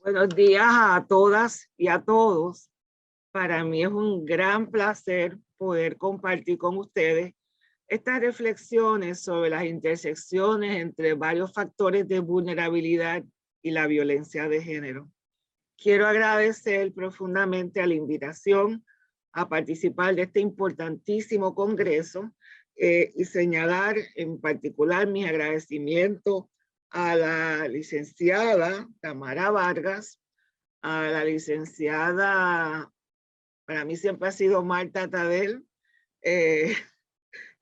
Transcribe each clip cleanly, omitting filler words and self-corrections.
Buenos días a todas y a todos. Para mí es un gran placer poder compartir con ustedes estas reflexiones sobre las intersecciones entre varios factores de vulnerabilidad y la violencia de género. Quiero agradecer profundamente a la invitación a participar de este importantísimo congreso y señalar en particular mis agradecimientos a la licenciada Tamara Vargas, a la licenciada, para mí siempre ha sido Marta Tadel, eh,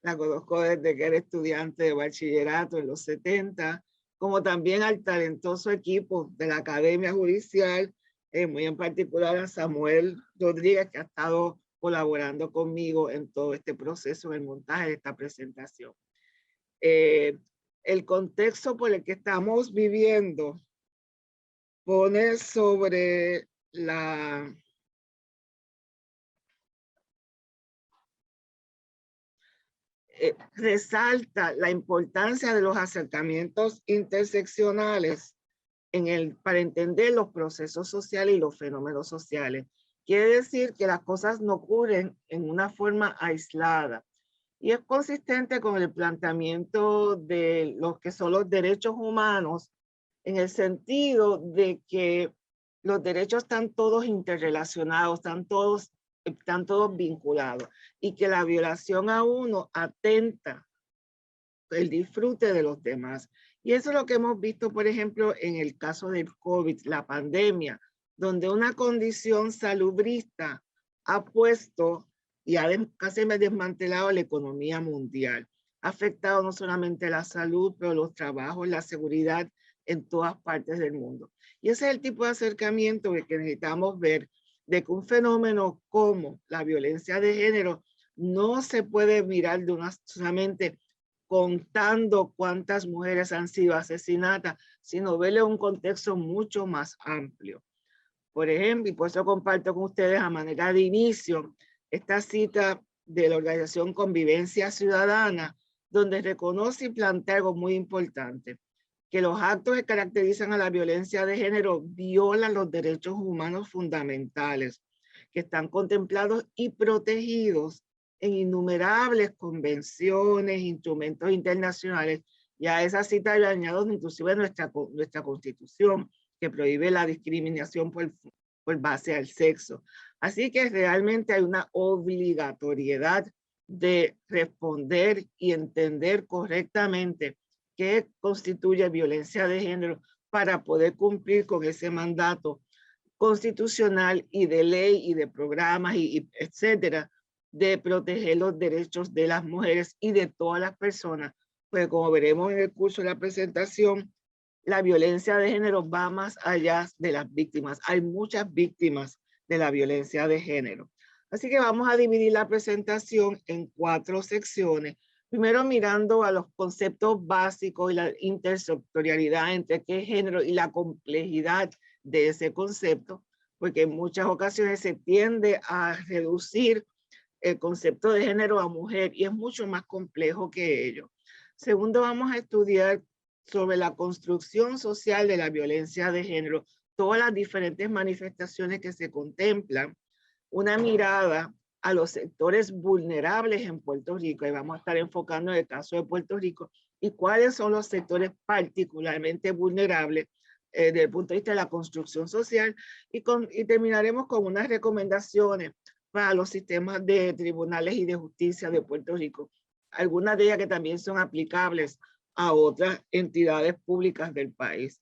la conozco desde que era estudiante de bachillerato en los 70, como también al talentoso equipo de la Academia Judicial, muy en particular a Samuel Rodríguez, que ha estado colaborando conmigo en todo este proceso, en el montaje de esta presentación. El contexto por el que estamos viviendo pone sobre la resalta la importancia de los acercamientos interseccionales para entender los procesos sociales y los fenómenos sociales. Quiere decir que las cosas no ocurren en una forma aislada y es consistente con el planteamiento de los que son los derechos humanos, en el sentido de que los derechos están todos interrelacionados, están todos vinculados, y que la violación a uno atenta el disfrute de los demás. Y eso es lo que hemos visto, por ejemplo, en el caso del COVID, la pandemia, donde una condición salubrista ha puesto y ha casi desmantelado la economía mundial. Ha afectado no solamente la salud, pero los trabajos, la seguridad en todas partes del mundo. Y ese es el tipo de acercamiento que necesitamos ver, de que un fenómeno como la violencia de género no se puede mirar de solamente contando cuántas mujeres han sido asesinadas, sino verle un contexto mucho más amplio. Por ejemplo, y por eso comparto con ustedes a manera de inicio esta cita de la organización Convivencia Ciudadana, donde reconoce y plantea algo muy importante, que los actos que caracterizan a la violencia de género violan los derechos humanos fundamentales, que están contemplados y protegidos en innumerables convenciones, instrumentos internacionales, y a esa cita le añado inclusive nuestra Constitución, que prohíbe la discriminación por base al sexo. Así que realmente hay una obligatoriedad de responder y entender correctamente qué constituye violencia de género para poder cumplir con ese mandato constitucional y de ley y de programas y etcétera, de proteger los derechos de las mujeres y de todas las personas. Pues como veremos en el curso de la presentación, la violencia de género va más allá de las víctimas. Hay muchas víctimas de la violencia de género. Así que vamos a dividir la presentación en 4 secciones. Primero mirando a los conceptos básicos y la intersectorialidad entre qué género y la complejidad de ese concepto, porque en muchas ocasiones se tiende a reducir el concepto de género a mujer y es mucho más complejo que ello. Segundo, vamos a estudiar sobre la construcción social de la violencia de género, todas las diferentes manifestaciones que se contemplan, una mirada a los sectores vulnerables en Puerto Rico, y vamos a estar enfocando en el caso de Puerto Rico, y cuáles son los sectores particularmente vulnerables desde el punto de vista de la construcción social, y terminaremos con unas recomendaciones para los sistemas de tribunales y de justicia de Puerto Rico, algunas de ellas que también son aplicables a otras entidades públicas del país.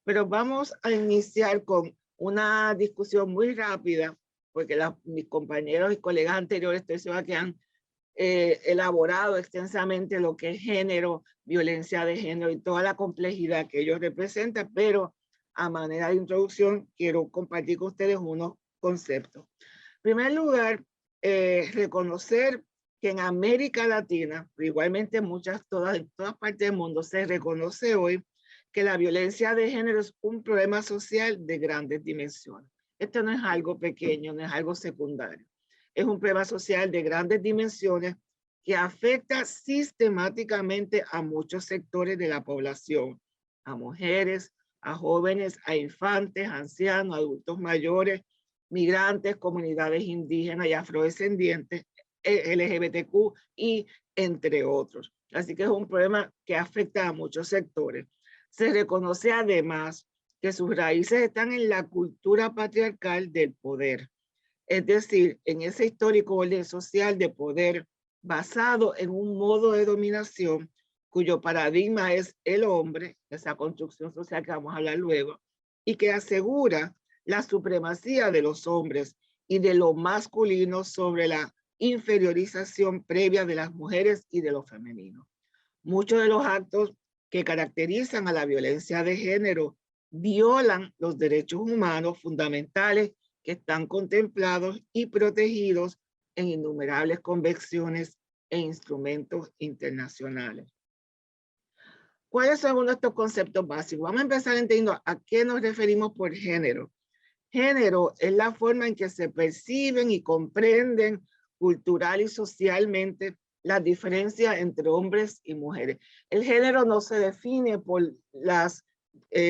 Pero vamos a iniciar con una discusión muy rápida, porque mis compañeros y colegas anteriores estoy segura que han elaborado extensamente lo que es género, violencia de género y toda la complejidad que ellos representan, pero a manera de introducción quiero compartir con ustedes unos conceptos. En primer lugar, reconocer que en América Latina, pero igualmente en todas partes del mundo, se reconoce hoy que la violencia de género es un problema social de grandes dimensiones. Esto no es algo pequeño, no es algo secundario. Es un problema social de grandes dimensiones que afecta sistemáticamente a muchos sectores de la población, a mujeres, a jóvenes, a infantes, ancianos, adultos mayores, migrantes, comunidades indígenas y afrodescendientes, LGBTQ y entre otros. Así que es un problema que afecta a muchos sectores. Se reconoce además que sus raíces están en la cultura patriarcal del poder, es decir, en ese histórico orden social de poder basado en un modo de dominación cuyo paradigma es el hombre, esa construcción social que vamos a hablar luego, y que asegura la supremacía de los hombres y de lo masculino sobre la inferiorización previa de las mujeres y de lo femenino. Muchos de los actos que caracterizan a la violencia de género violan los derechos humanos fundamentales que están contemplados y protegidos en innumerables convenciones e instrumentos internacionales. ¿Cuáles son algunos de estos conceptos básicos? Vamos a empezar entendiendo a qué nos referimos por género. Género es la forma en que se perciben y comprenden cultural y socialmente las diferencias entre hombres y mujeres. El género no se define por las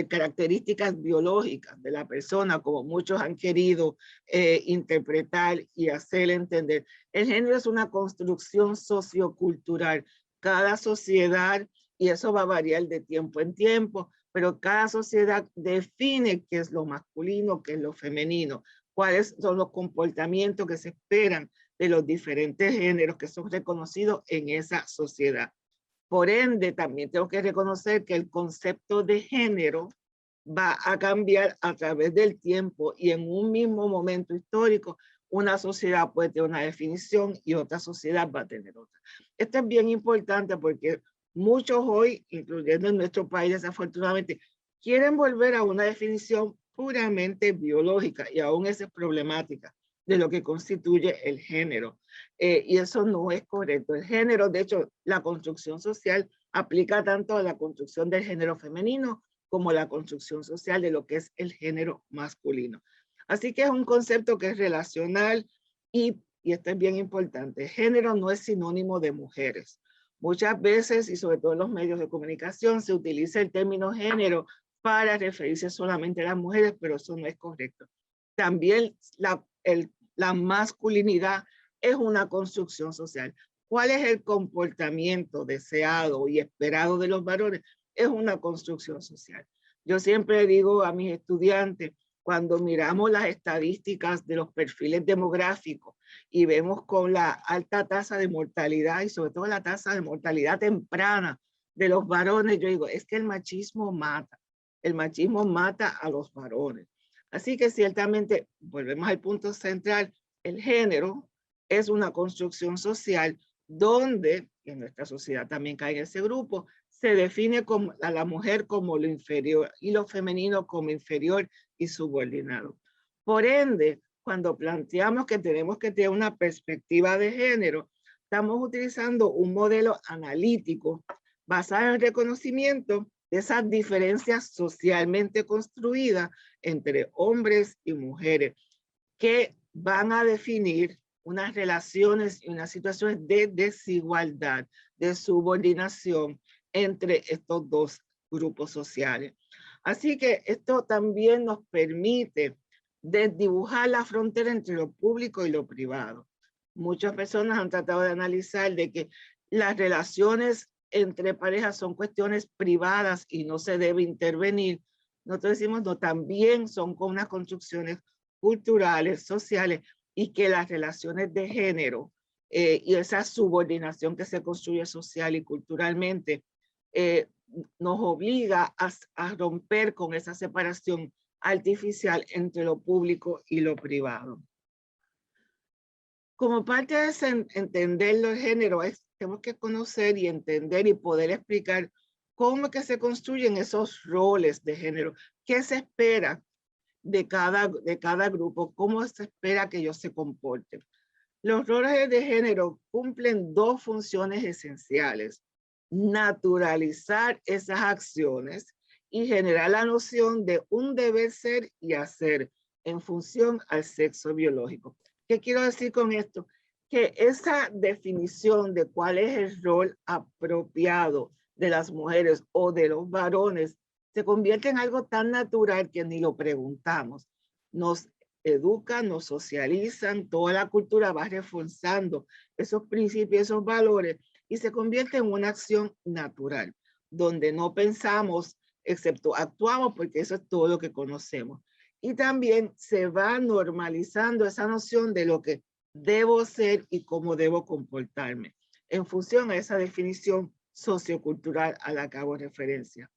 características biológicas de la persona, como muchos han querido interpretar y hacer entender. El género es una construcción sociocultural. Cada sociedad, y eso va a variar de tiempo en tiempo, pero cada sociedad define qué es lo masculino, qué es lo femenino, cuáles son los comportamientos que se esperan de los diferentes géneros que son reconocidos en esa sociedad. Por ende, también tengo que reconocer que el concepto de género va a cambiar a través del tiempo y en un mismo momento histórico, una sociedad puede tener una definición y otra sociedad va a tener otra. Esto es bien importante porque muchos hoy, incluyendo en nuestro país desafortunadamente, quieren volver a una definición puramente biológica y aún esa es problemática de lo que constituye el género. Y eso no es correcto. El género, de hecho, la construcción social aplica tanto a la construcción del género femenino como la construcción social de lo que es el género masculino. Así que es un concepto que es relacional y esto es bien importante, género no es sinónimo de mujeres. Muchas veces, y sobre todo en los medios de comunicación, se utiliza el término género para referirse solamente a las mujeres, pero eso no es correcto. También la masculinidad es una construcción social. ¿Cuál es el comportamiento deseado y esperado de los varones? Es una construcción social. Yo siempre digo a mis estudiantes, cuando miramos las estadísticas de los perfiles demográficos y vemos con la alta tasa de mortalidad y sobre todo la tasa de mortalidad temprana de los varones, yo digo, es que el machismo mata a los varones. Así que ciertamente, volvemos al punto central, el género es una construcción social donde, en nuestra sociedad también cae en ese grupo, se define como a la mujer como lo inferior y lo femenino como inferior y subordinado. Por ende, cuando planteamos que tenemos que tener una perspectiva de género, estamos utilizando un modelo analítico basado en el reconocimiento de esas diferencias socialmente construidas entre hombres y mujeres que van a definir unas relaciones y unas situaciones de desigualdad, de subordinación entre estos dos grupos sociales. Así que esto también nos permite desdibujar la frontera entre lo público y lo privado. Muchas personas han tratado de analizar de que las relaciones entre parejas son cuestiones privadas y no se debe intervenir. Nosotros decimos, no, también son con unas construcciones culturales, sociales, y que las relaciones de género y esa subordinación que se construye social y culturalmente nos obliga a romper con esa separación artificial entre lo público y lo privado. Como parte de ese entender los géneros, tenemos que conocer y entender y poder explicar cómo es que se construyen esos roles de género, qué se espera de cada grupo, cómo se espera que ellos se comporten. Los roles de género cumplen dos funciones esenciales: naturalizar esas acciones y generar la noción de un deber ser y hacer en función al sexo biológico. ¿Qué quiero decir con esto? Que esa definición de cuál es el rol apropiado de las mujeres o de los varones se convierte en algo tan natural que ni lo preguntamos. Nos educan, nos socializan, toda la cultura va reforzando esos principios, esos valores y se convierte en una acción natural, donde no pensamos, excepto actuamos porque eso es todo lo que conocemos. Y también se va normalizando esa noción de lo que debo ser y cómo debo comportarme, en función a esa definición sociocultural a la que hago referencia.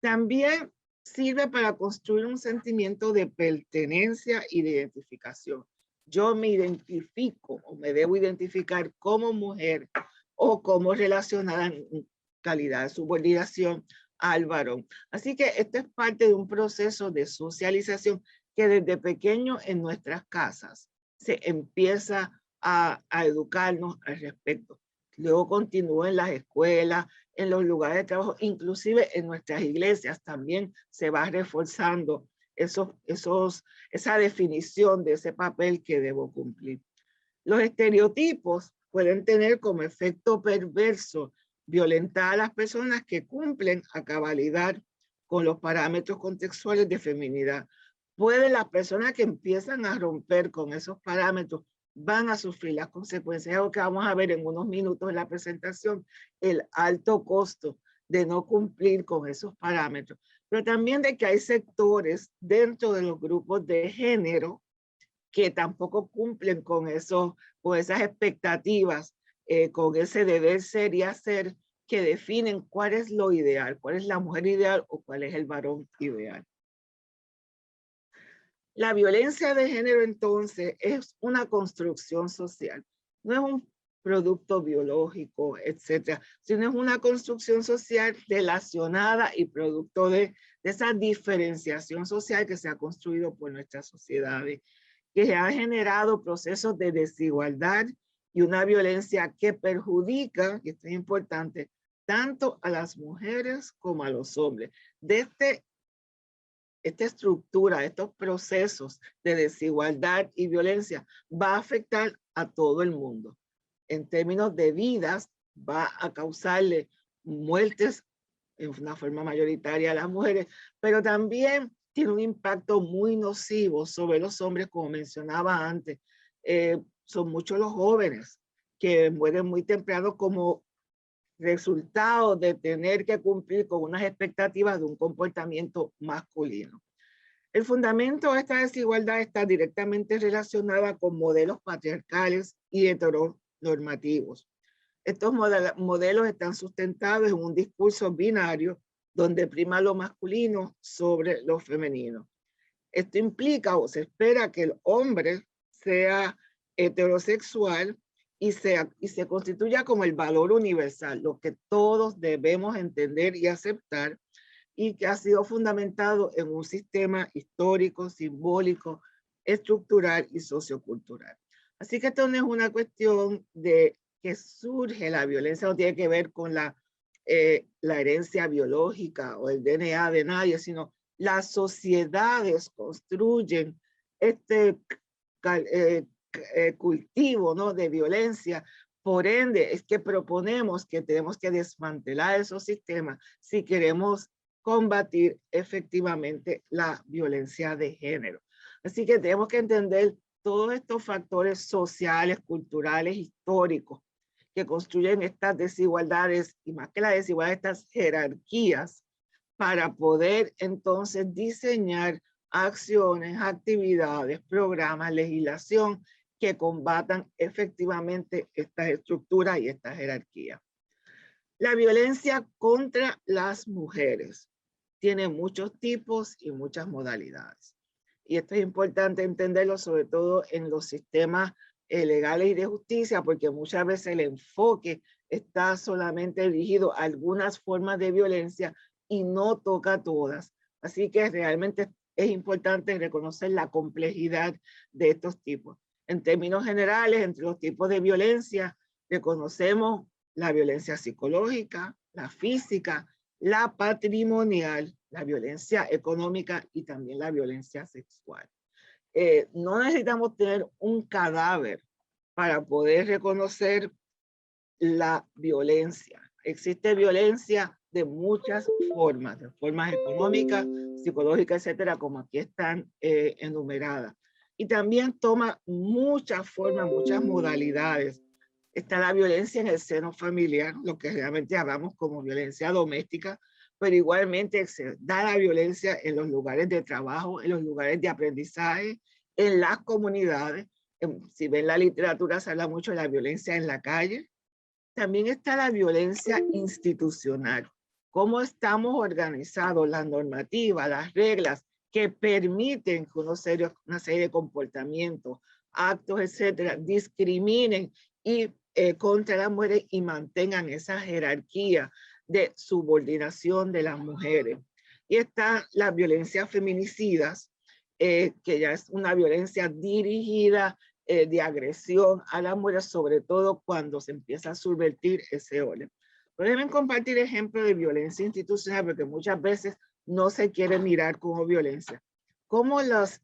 También sirve para construir un sentimiento de pertenencia y de identificación. Yo me identifico o me debo identificar como mujer o como relacionada en calidad de subordinación al varón. Así que esto es parte de un proceso de socialización que desde pequeño en nuestras casas se empieza a educarnos al respecto. Luego continúa en las escuelas, en los lugares de trabajo, inclusive en nuestras iglesias también se va reforzando esa definición de ese papel que debo cumplir. Los estereotipos pueden tener como efecto perverso violentar a las personas que cumplen a cabalidad con los parámetros contextuales de feminidad. Pueden las personas que empiezan a romper con esos parámetros van a sufrir las consecuencias. Es algo que vamos a ver en unos minutos en la presentación, el alto costo de no cumplir con esos parámetros, pero también de que hay sectores dentro de los grupos de género que tampoco cumplen con esas expectativas, con ese deber ser y hacer que definen cuál es lo ideal, cuál es la mujer ideal o cuál es el varón ideal. La violencia de género entonces es una construcción social, no es un producto biológico, etcétera, sino es una construcción social relacionada y producto de esa diferenciación social que se ha construido por nuestras sociedades, que ha generado procesos de desigualdad y una violencia que perjudica, y esto es importante, tanto a las mujeres como a los hombres. Esta estructura, estos procesos de desigualdad y violencia va a afectar a todo el mundo. En términos de vidas, va a causarle muertes en una forma mayoritaria a las mujeres, pero también tiene un impacto muy nocivo sobre los hombres, como mencionaba antes. Son muchos los jóvenes que mueren muy temprano como resultado de tener que cumplir con unas expectativas de un comportamiento masculino. El fundamento de esta desigualdad está directamente relacionada con modelos patriarcales y heteronormativos. Estos modelos están sustentados en un discurso binario donde prima lo masculino sobre lo femenino. Esto implica o se espera que el hombre sea heterosexual y se constituya como el valor universal, lo que todos debemos entender y aceptar, y que ha sido fundamentado en un sistema histórico, simbólico, estructural y sociocultural. Así que esto no es una cuestión de que surge la violencia, no tiene que ver con la herencia biológica o el DNA de nadie, sino las sociedades construyen este cultivo, ¿no?, de violencia. Por ende, es que proponemos que tenemos que desmantelar esos sistemas si queremos combatir efectivamente la violencia de género. Así que tenemos que entender todos estos factores sociales, culturales, históricos que construyen estas desigualdades y más que la desigualdad, estas jerarquías para poder entonces diseñar acciones, actividades, programas, legislación que combatan efectivamente estas estructuras y estas jerarquías. La violencia contra las mujeres tiene muchos tipos y muchas modalidades. Y esto es importante entenderlo sobre todo en los sistemas legales y de justicia, porque muchas veces el enfoque está solamente dirigido a algunas formas de violencia y no toca todas. Así que realmente es importante reconocer la complejidad de estos tipos. En términos generales, entre los tipos de violencia, reconocemos la violencia psicológica, la física, la patrimonial, la violencia económica y también la violencia sexual. No necesitamos tener un cadáver para poder reconocer la violencia. Existe violencia de muchas formas, de formas económicas, psicológicas, etcétera, como aquí están enumeradas. Y también toma muchas formas, muchas modalidades. Está la violencia en el seno familiar, lo que realmente hablamos como violencia doméstica, pero igualmente se da la violencia en los lugares de trabajo, en los lugares de aprendizaje, en las comunidades. Si ven la literatura, se habla mucho de la violencia en la calle. También está la violencia institucional. Cómo estamos organizados, las normativas, las reglas que permiten que una serie de comportamientos, actos, etcétera, discriminen y contra las mujeres y mantengan esa jerarquía de subordinación de las mujeres. Y está las violencias feminicidas, que ya es una violencia dirigida de agresión a las mujeres, sobre todo cuando se empieza a subvertir ese orden. Pero deben compartir ejemplos de violencia institucional, porque muchas veces no se quiere mirar como violencia. Cómo las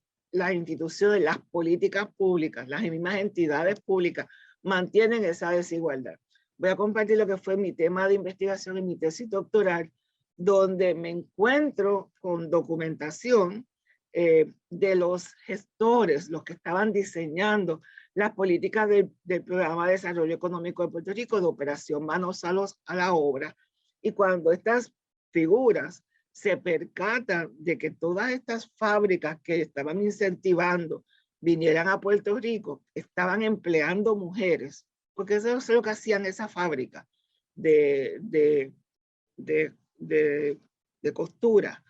instituciones, las políticas públicas, las mismas entidades públicas mantienen esa desigualdad. Voy a compartir lo que fue mi tema de investigación en mi tesis doctoral, donde me encuentro con documentación de los gestores, los que estaban diseñando las políticas del Programa de Desarrollo Económico de Puerto Rico, de Operación Manos a la Obra. Y cuando estas figuras se percatan de que todas estas fábricas que estaban incentivando vinieran a Puerto Rico, estaban empleando mujeres, porque eso es lo que hacían esa fábrica de costura.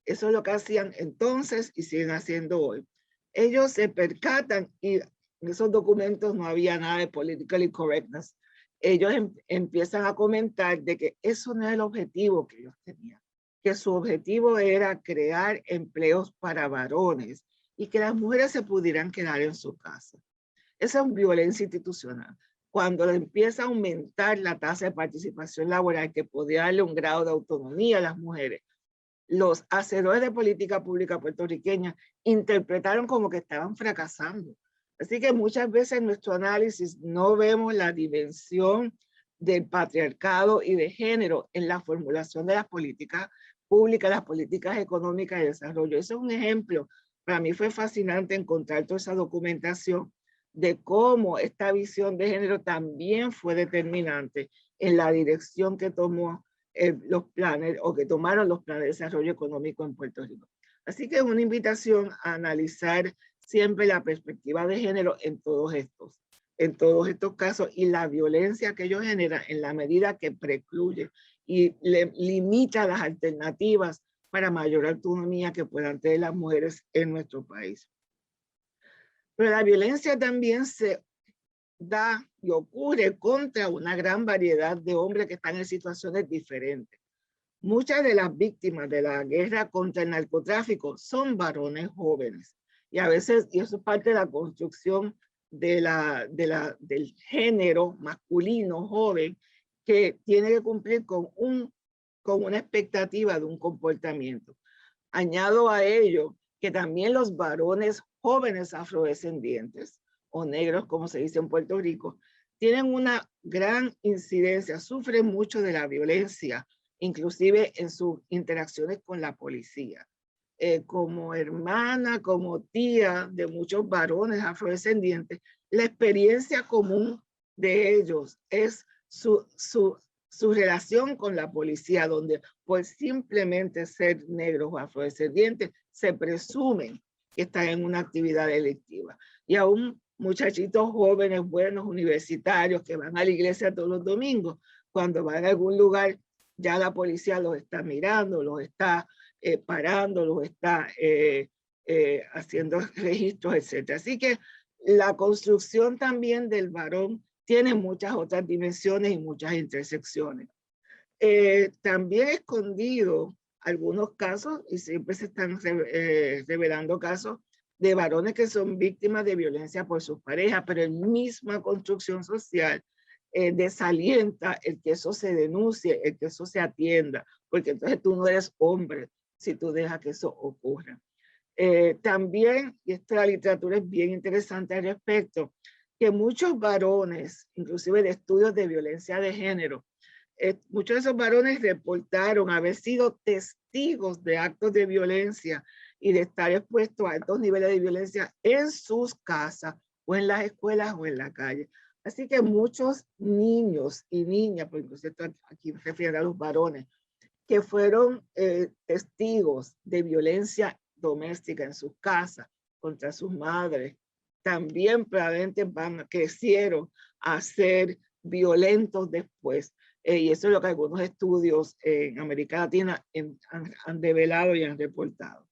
Eso es lo que hacían entonces y siguen haciendo hoy. Ellos se percatan y en esos documentos no había nada de politically correctness. Ellos empiezan a comentar de que eso no es el objetivo que ellos tenían, que su objetivo era crear empleos para varones y que las mujeres se pudieran quedar en su casa. Esa es violencia institucional. Cuando empieza a aumentar la tasa de participación laboral que podía darle un grado de autonomía a las mujeres, los hacedores de política pública puertorriqueña interpretaron como que estaban fracasando. Así que muchas veces en nuestro análisis no vemos la dimensión del patriarcado y de género en la formulación de las políticas públicas, las políticas económicas de desarrollo. Eso es un ejemplo. Para mí fue fascinante encontrar toda esa documentación de cómo esta visión de género también fue determinante en la dirección que tomó los planes o que tomaron los planes de desarrollo económico en Puerto Rico. Así que es una invitación a analizar siempre la perspectiva de género en todos estos casos y la violencia que ello genera en la medida que precluye y limita las alternativas para mayor autonomía que puedan tener las mujeres en nuestro país. Pero la violencia también se da y ocurre contra una gran variedad de hombres que están en situaciones diferentes. Muchas de las víctimas de la guerra contra el narcotráfico son varones jóvenes. Y a veces, y eso es parte de la construcción del género masculino joven que tiene que cumplir con una expectativa de un comportamiento. Añado a ello que también los varones jóvenes afrodescendientes o negros, como se dice en Puerto Rico, tienen una gran incidencia, sufren mucho de la violencia, inclusive en sus interacciones con la policía. Como hermana, como tía de muchos varones afrodescendientes, la experiencia común de ellos es su relación con la policía, donde por simplemente ser negros o afrodescendientes se presumen que están en una actividad delictiva. Y aún muchachitos jóvenes, buenos, universitarios, que van a la iglesia todos los domingos, cuando van a algún lugar, ya la policía los está mirando, los está parando, los está haciendo registros, etc. Así que la construcción también del varón tiene muchas otras dimensiones y muchas intersecciones. También escondido algunos casos, y siempre se están revelando casos de varones que son víctimas de violencia por sus parejas, pero en misma construcción social desalienta el que eso se denuncie, el que eso se atienda, porque entonces tú no eres hombre si tú dejas que eso ocurra. También, y esta literatura es bien interesante al respecto, que muchos varones, inclusive de estudios de violencia de género, muchos de esos varones reportaron haber sido testigos de actos de violencia y de estar expuestos a altos niveles de violencia en sus casas o en las escuelas o en la calle. Así que muchos niños y niñas, por incluso aquí me refiero a los varones, que fueron testigos de violencia doméstica en sus casas contra sus madres, también probablemente crecieron a ser violentos después. Y eso es lo que algunos estudios en América Latina han develado y han reportado.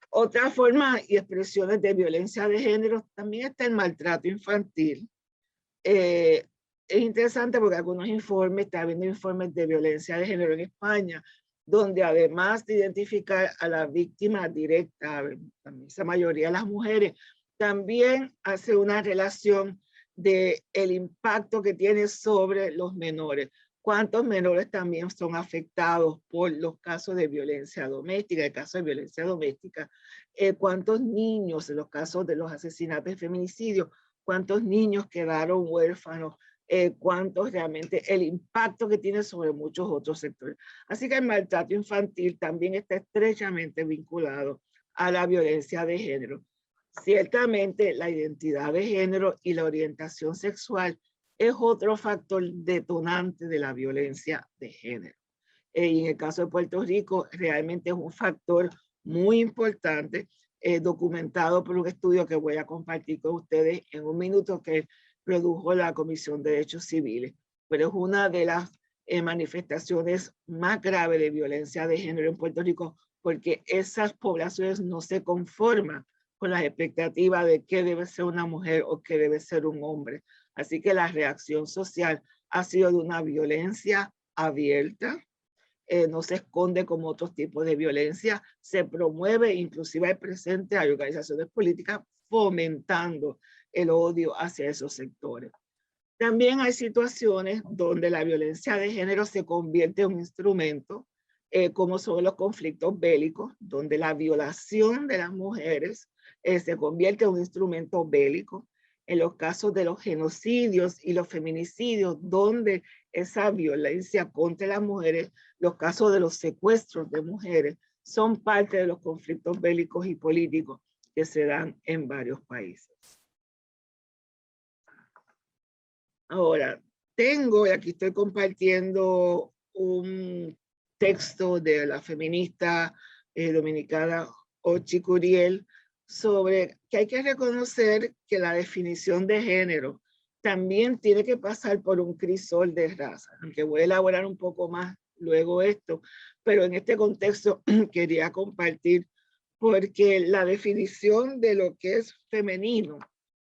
Otra forma y expresiones de violencia de género también está el maltrato infantil. Es interesante porque algunos informes, está habiendo informes de violencia de género en España, donde además de identificar a la víctima directa, esa mayoría de las mujeres, también hace una relación de el impacto que tiene sobre los menores. ¿Cuántos menores también son afectados por los casos de violencia doméstica, el caso de violencia doméstica? ¿Cuántos niños en los casos de los asesinatos y feminicidios? ¿Cuántos niños quedaron huérfanos? ¿Cuántos realmente el impacto que tiene sobre muchos otros sectores? Así que el maltrato infantil también está estrechamente vinculado a la violencia de género. Ciertamente la identidad de género y la orientación sexual es otro factor detonante de la violencia de género. Y en el caso de Puerto Rico, realmente es un factor muy importante, documentado por un estudio que voy a compartir con ustedes en un minuto, que produjo la Comisión de Derechos Civiles. Pero es una de las manifestaciones más graves de violencia de género en Puerto Rico, porque esas poblaciones no se conforman con las expectativas de qué debe ser una mujer o qué debe ser un hombre. Así que la reacción social ha sido de una violencia abierta, no se esconde como otros tipos de violencia, se promueve, inclusive al presente hay organizaciones políticas fomentando el odio hacia esos sectores. También hay situaciones donde la violencia de género se convierte en un instrumento, como son los conflictos bélicos, donde la violación de las mujeres se convierte en un instrumento bélico. En los casos de los genocidios y los feminicidios, donde esa violencia contra las mujeres, los casos de los secuestros de mujeres, son parte de los conflictos bélicos y políticos que se dan en varios países. Ahora, y aquí estoy compartiendo un texto de la feminista dominicana Ochi Curiel, sobre que hay que reconocer que la definición de género también tiene que pasar por un crisol de raza, aunque voy a elaborar un poco más luego esto, pero en este contexto quería compartir, porque la definición de lo que es femenino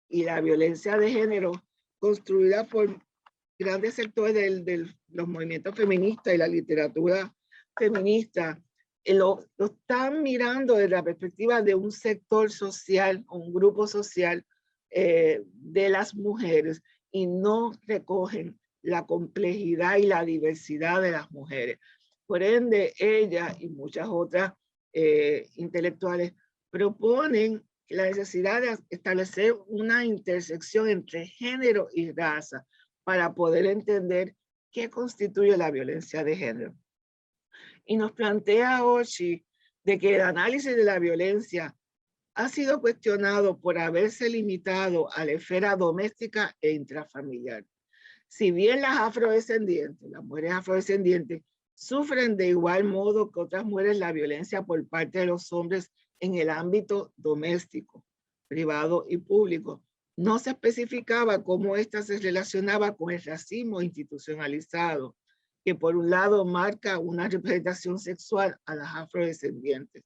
y la violencia de género construida por grandes sectores de los movimientos feministas y la literatura feminista, lo están mirando desde la perspectiva de un sector social, un grupo social de las mujeres, y no recogen la complejidad y la diversidad de las mujeres. Por ende, ella y muchas otras intelectuales proponen la necesidad de establecer una intersección entre género y raza para poder entender qué constituye la violencia de género. Y nos plantea Ochi de que el análisis de la violencia ha sido cuestionado por haberse limitado a la esfera doméstica e intrafamiliar. Si bien las afrodescendientes, las mujeres afrodescendientes, sufren de igual modo que otras mujeres la violencia por parte de los hombres en el ámbito doméstico, privado y público, no se especificaba cómo ésta se relacionaba con el racismo institucionalizado, que por un lado marca una representación sexual a las afrodescendientes,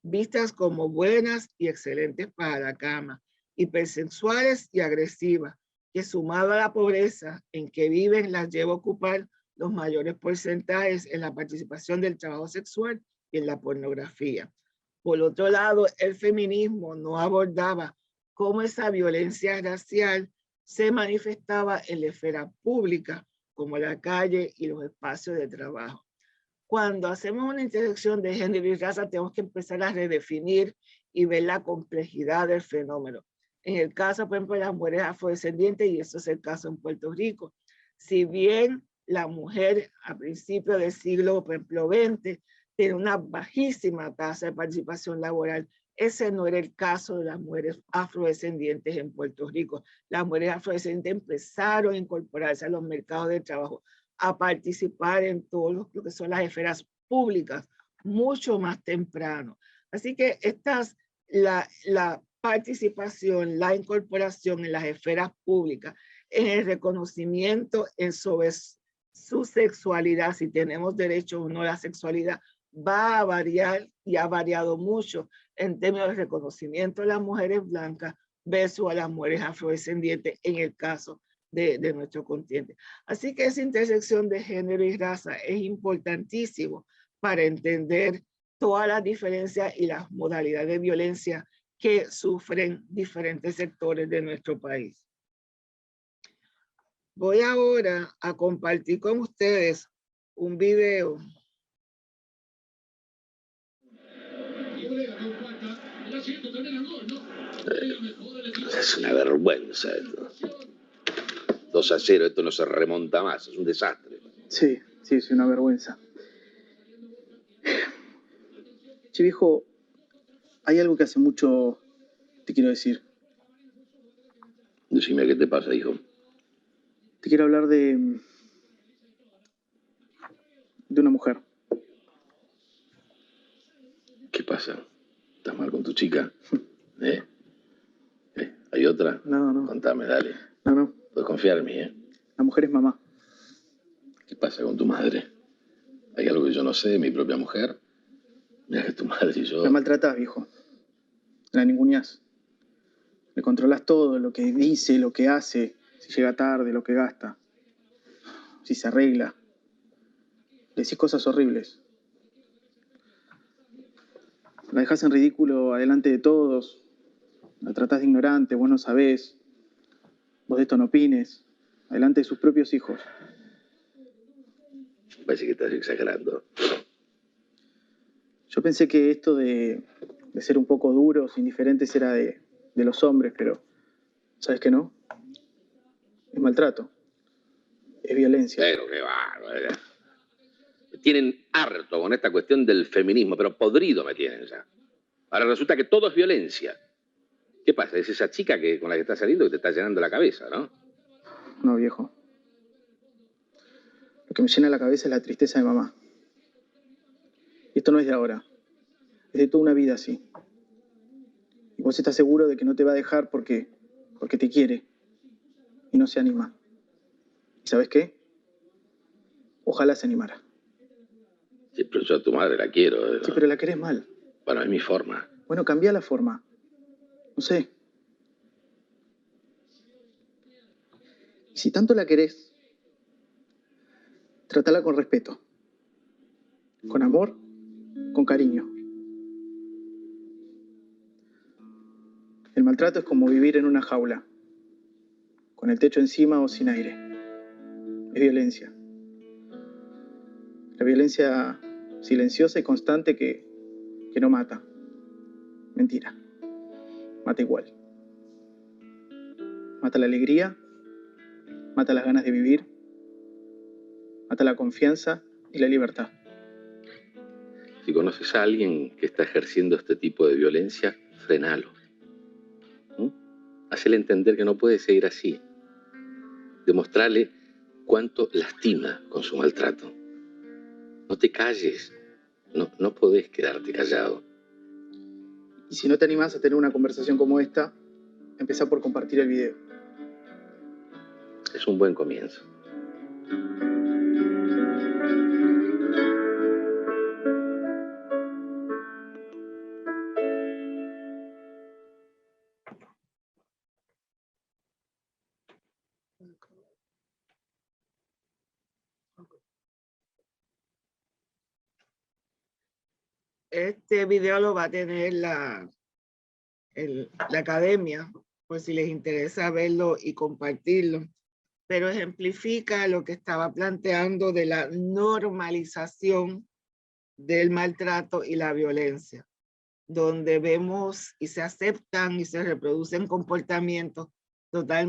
vistas como buenas y excelentes para la cama, hipersexuales y agresivas, que sumado a la pobreza en que viven las lleva a ocupar los mayores porcentajes en la participación del trabajo sexual y en la pornografía. Por otro lado, el feminismo no abordaba cómo esa violencia racial se manifestaba en la esfera pública, como la calle y los espacios de trabajo. Cuando hacemos una intersección de género y raza, tenemos que empezar a redefinir y ver la complejidad del fenómeno. En el caso, por ejemplo, de las mujeres afrodescendientes, y eso es el caso en Puerto Rico, Si bien la mujer a principios del siglo, por ejemplo, XX, tiene una bajísima tasa de participación laboral, ese no era el caso de las mujeres afrodescendientes en Puerto Rico. Las mujeres afrodescendientes empezaron a incorporarse a los mercados de trabajo, a participar en todo lo que son las esferas públicas mucho más temprano. Así que la participación, la incorporación en las esferas públicas, en el reconocimiento sobre su sexualidad, si tenemos derecho o no a la sexualidad, va a variar y ha variado mucho en términos de reconocimiento de las mujeres blancas versus a las mujeres afrodescendientes en el caso de nuestro continente. Así que esa intersección de género y raza es importantísimo para entender todas las diferencias y las modalidades de violencia que sufren diferentes sectores de nuestro país. Voy ahora a compartir con ustedes un video. Es una vergüenza esto. 2-0, esto no se remonta más, es un desastre. Sí, es una vergüenza. Che, viejo, hay algo que hace mucho te quiero decir. Decime qué te pasa, hijo. Te quiero hablar de una mujer. ¿Qué pasa? ¿Estás mal con tu chica? ¿Eh? ¿Hay otra? No. Contame, dale. No. Puedes confiar en mí, ¿eh? La mujer es mamá. ¿Qué pasa con tu madre? ¿Hay algo que yo no sé de mi propia mujer? Mira que tu madre y yo... La maltratás, viejo. La ninguneás. Le controlás todo, lo que dice, lo que hace, si llega tarde, lo que gasta, si se arregla. Le decís cosas horribles. La dejás en ridículo adelante de todos. La tratás de ignorante, vos no sabés. Vos de esto no opines. Adelante de sus propios hijos. Parece que estás exagerando. Yo pensé que esto de ser un poco duros, indiferentes, era de los hombres, pero ¿sabes qué no? Es maltrato. Es violencia. Pero qué bárbaro. Me tienen harto con esta cuestión del feminismo, pero podrido me tienen ya. Ahora resulta que todo es violencia. ¿Qué pasa? Es esa chica con la que estás saliendo que te está llenando la cabeza, ¿no? No, viejo. Lo que me llena la cabeza es la tristeza de mamá. Y esto no es de ahora. Es de toda una vida así. Y vos estás seguro de que no te va a dejar porque te quiere. Y no se anima. ¿Y sabes qué? Ojalá se animara. Sí, pero yo a tu madre la quiero. ¿No? Sí, pero la querés mal. Bueno, es mi forma. Bueno, cambia la forma. No sé. Y si tanto la querés, trátala con respeto. Con amor, con cariño. El maltrato es como vivir en una jaula, con el techo encima o sin aire. Es violencia. La violencia silenciosa y constante que no mata. Mentira. Mata igual. Mata la alegría, mata las ganas de vivir, mata la confianza y la libertad. Si conoces a alguien que está ejerciendo este tipo de violencia, frenalo. Hacele entender que no puede seguir así. Demostrarle cuánto lastima con su maltrato. No te calles. No podés quedarte callado. Y si no te animás a tener una conversación como esta, empezá por compartir el video. Es un buen comienzo. Este video lo va a tener la academia, por si les interesa verlo y compartirlo, pero ejemplifica lo que estaba planteando de la normalización del maltrato y la violencia, donde vemos y se aceptan y se reproducen comportamientos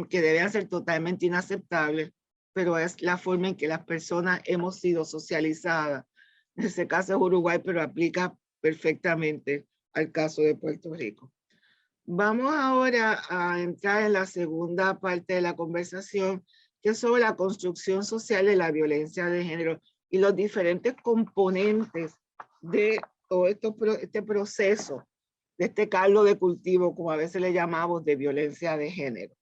que deben ser totalmente inaceptables, pero es la forma en que las personas hemos sido socializadas. En ese caso es Uruguay, pero aplica perfectamente al caso de Puerto Rico. Vamos ahora a entrar en la segunda parte de la conversación, que es sobre la construcción social de la violencia de género y los diferentes componentes de todo este proceso, de este caldo de cultivo, como a veces le llamamos, de violencia de género.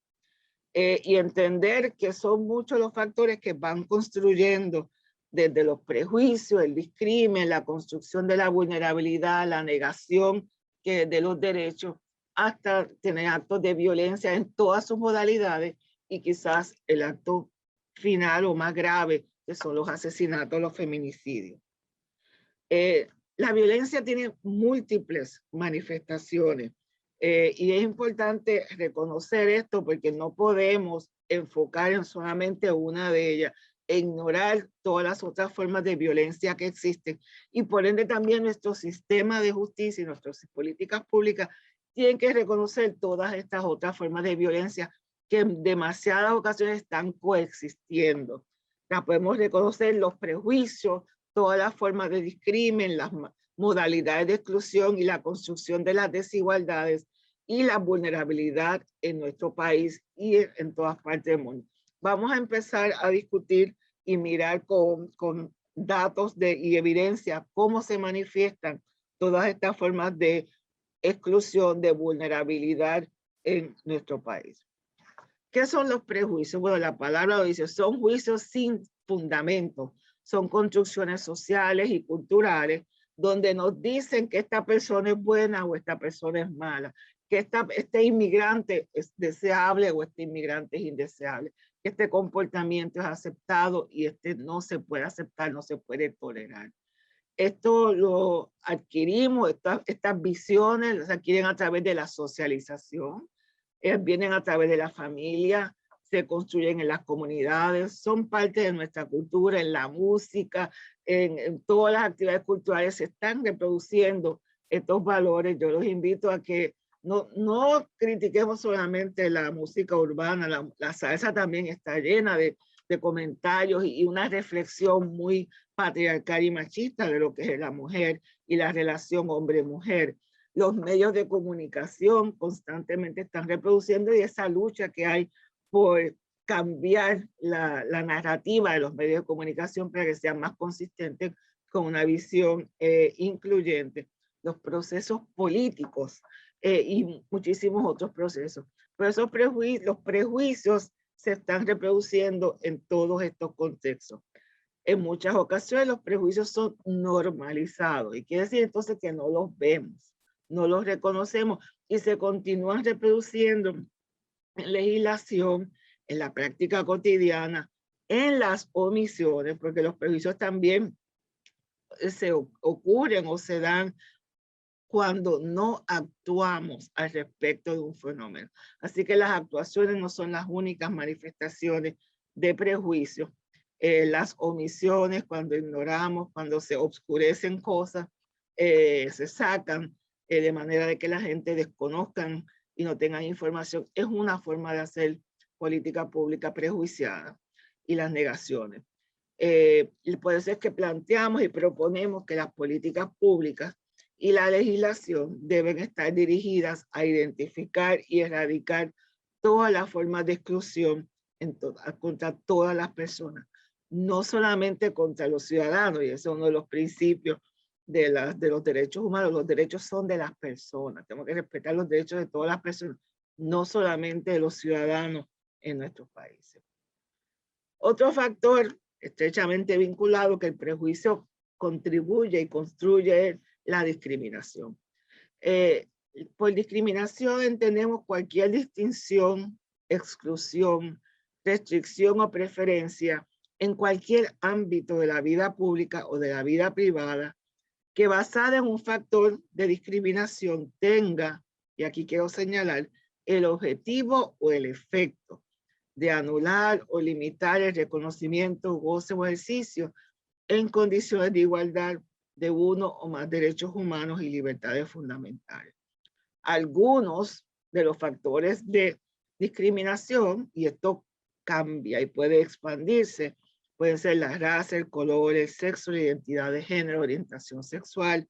Y entender que son muchos los factores que van construyendo desde los prejuicios, el discrimen, la construcción de la vulnerabilidad, la negación de los derechos, hasta tener actos de violencia en todas sus modalidades y quizás el acto final o más grave, que son los asesinatos, los feminicidios. La violencia tiene múltiples manifestaciones y es importante reconocer esto porque no podemos enfocar en solamente una de ellas e ignorar todas las otras formas de violencia que existen. Y por ende también nuestro sistema de justicia y nuestras políticas públicas tienen que reconocer todas estas otras formas de violencia que en demasiadas ocasiones están coexistiendo. Ya podemos reconocer los prejuicios, todas las formas de discrimen, las modalidades de exclusión y la construcción de las desigualdades y la vulnerabilidad en nuestro país y en todas partes del mundo. Vamos a empezar a discutir y mirar con datos y evidencia cómo se manifiestan todas estas formas de exclusión, de vulnerabilidad en nuestro país. ¿Qué son los prejuicios? Bueno, la palabra lo dice, son juicios sin fundamento, son construcciones sociales y culturales donde nos dicen que esta persona es buena o esta persona es mala, que este inmigrante es deseable o este inmigrante es indeseable, que este comportamiento es aceptado y este no se puede aceptar, no se puede tolerar. Esto lo adquirimos, estas visiones las adquieren a través de la socialización, vienen a través de la familia, se construyen en las comunidades, son parte de nuestra cultura, en la música, en todas las actividades culturales se están reproduciendo estos valores. Yo los invito a que no critiquemos solamente la música urbana, la salsa también está llena de comentarios y una reflexión muy patriarcal y machista de lo que es la mujer y la relación hombre-mujer. Los medios de comunicación constantemente están reproduciendo y esa lucha que hay por cambiar la narrativa de los medios de comunicación para que sean más consistentes con una visión incluyente. Los procesos políticos y muchísimos otros procesos. Pero los prejuicios se están reproduciendo en todos estos contextos. En muchas ocasiones los prejuicios son normalizados y quiere decir entonces que no los vemos, no los reconocemos y se continúan reproduciendo en legislación, en la práctica cotidiana, en las omisiones, porque los prejuicios también se ocurren o se dan cuando no actuamos al respecto de un fenómeno. Así que las actuaciones no son las únicas manifestaciones de prejuicio. Las omisiones, cuando ignoramos, cuando se oscurecen cosas, se sacan de manera de que la gente desconozcan y no tengan información, es una forma de hacer política pública prejuiciada y las negaciones. Y por eso es que planteamos y proponemos que las políticas públicas y la legislación deben estar dirigidas a identificar y erradicar todas las formas de exclusión contra todas las personas, no solamente contra los ciudadanos, y ese es uno de los principios de los derechos humanos. Los derechos son de las personas, tenemos que respetar los derechos de todas las personas, no solamente de los ciudadanos en nuestros países. Otro factor estrechamente vinculado que el prejuicio contribuye y construye la discriminación. Por discriminación entendemos cualquier distinción, exclusión, restricción o preferencia en cualquier ámbito de la vida pública o de la vida privada que basada en un factor de discriminación tenga, y aquí quiero señalar, el objetivo o el efecto de anular o limitar el reconocimiento, goce o ejercicio en condiciones de igualdad de uno o más derechos humanos y libertades fundamentales. Algunos de los factores de discriminación, y esto cambia y puede expandirse. Pueden ser la raza, el color, el sexo, la identidad de género, orientación sexual,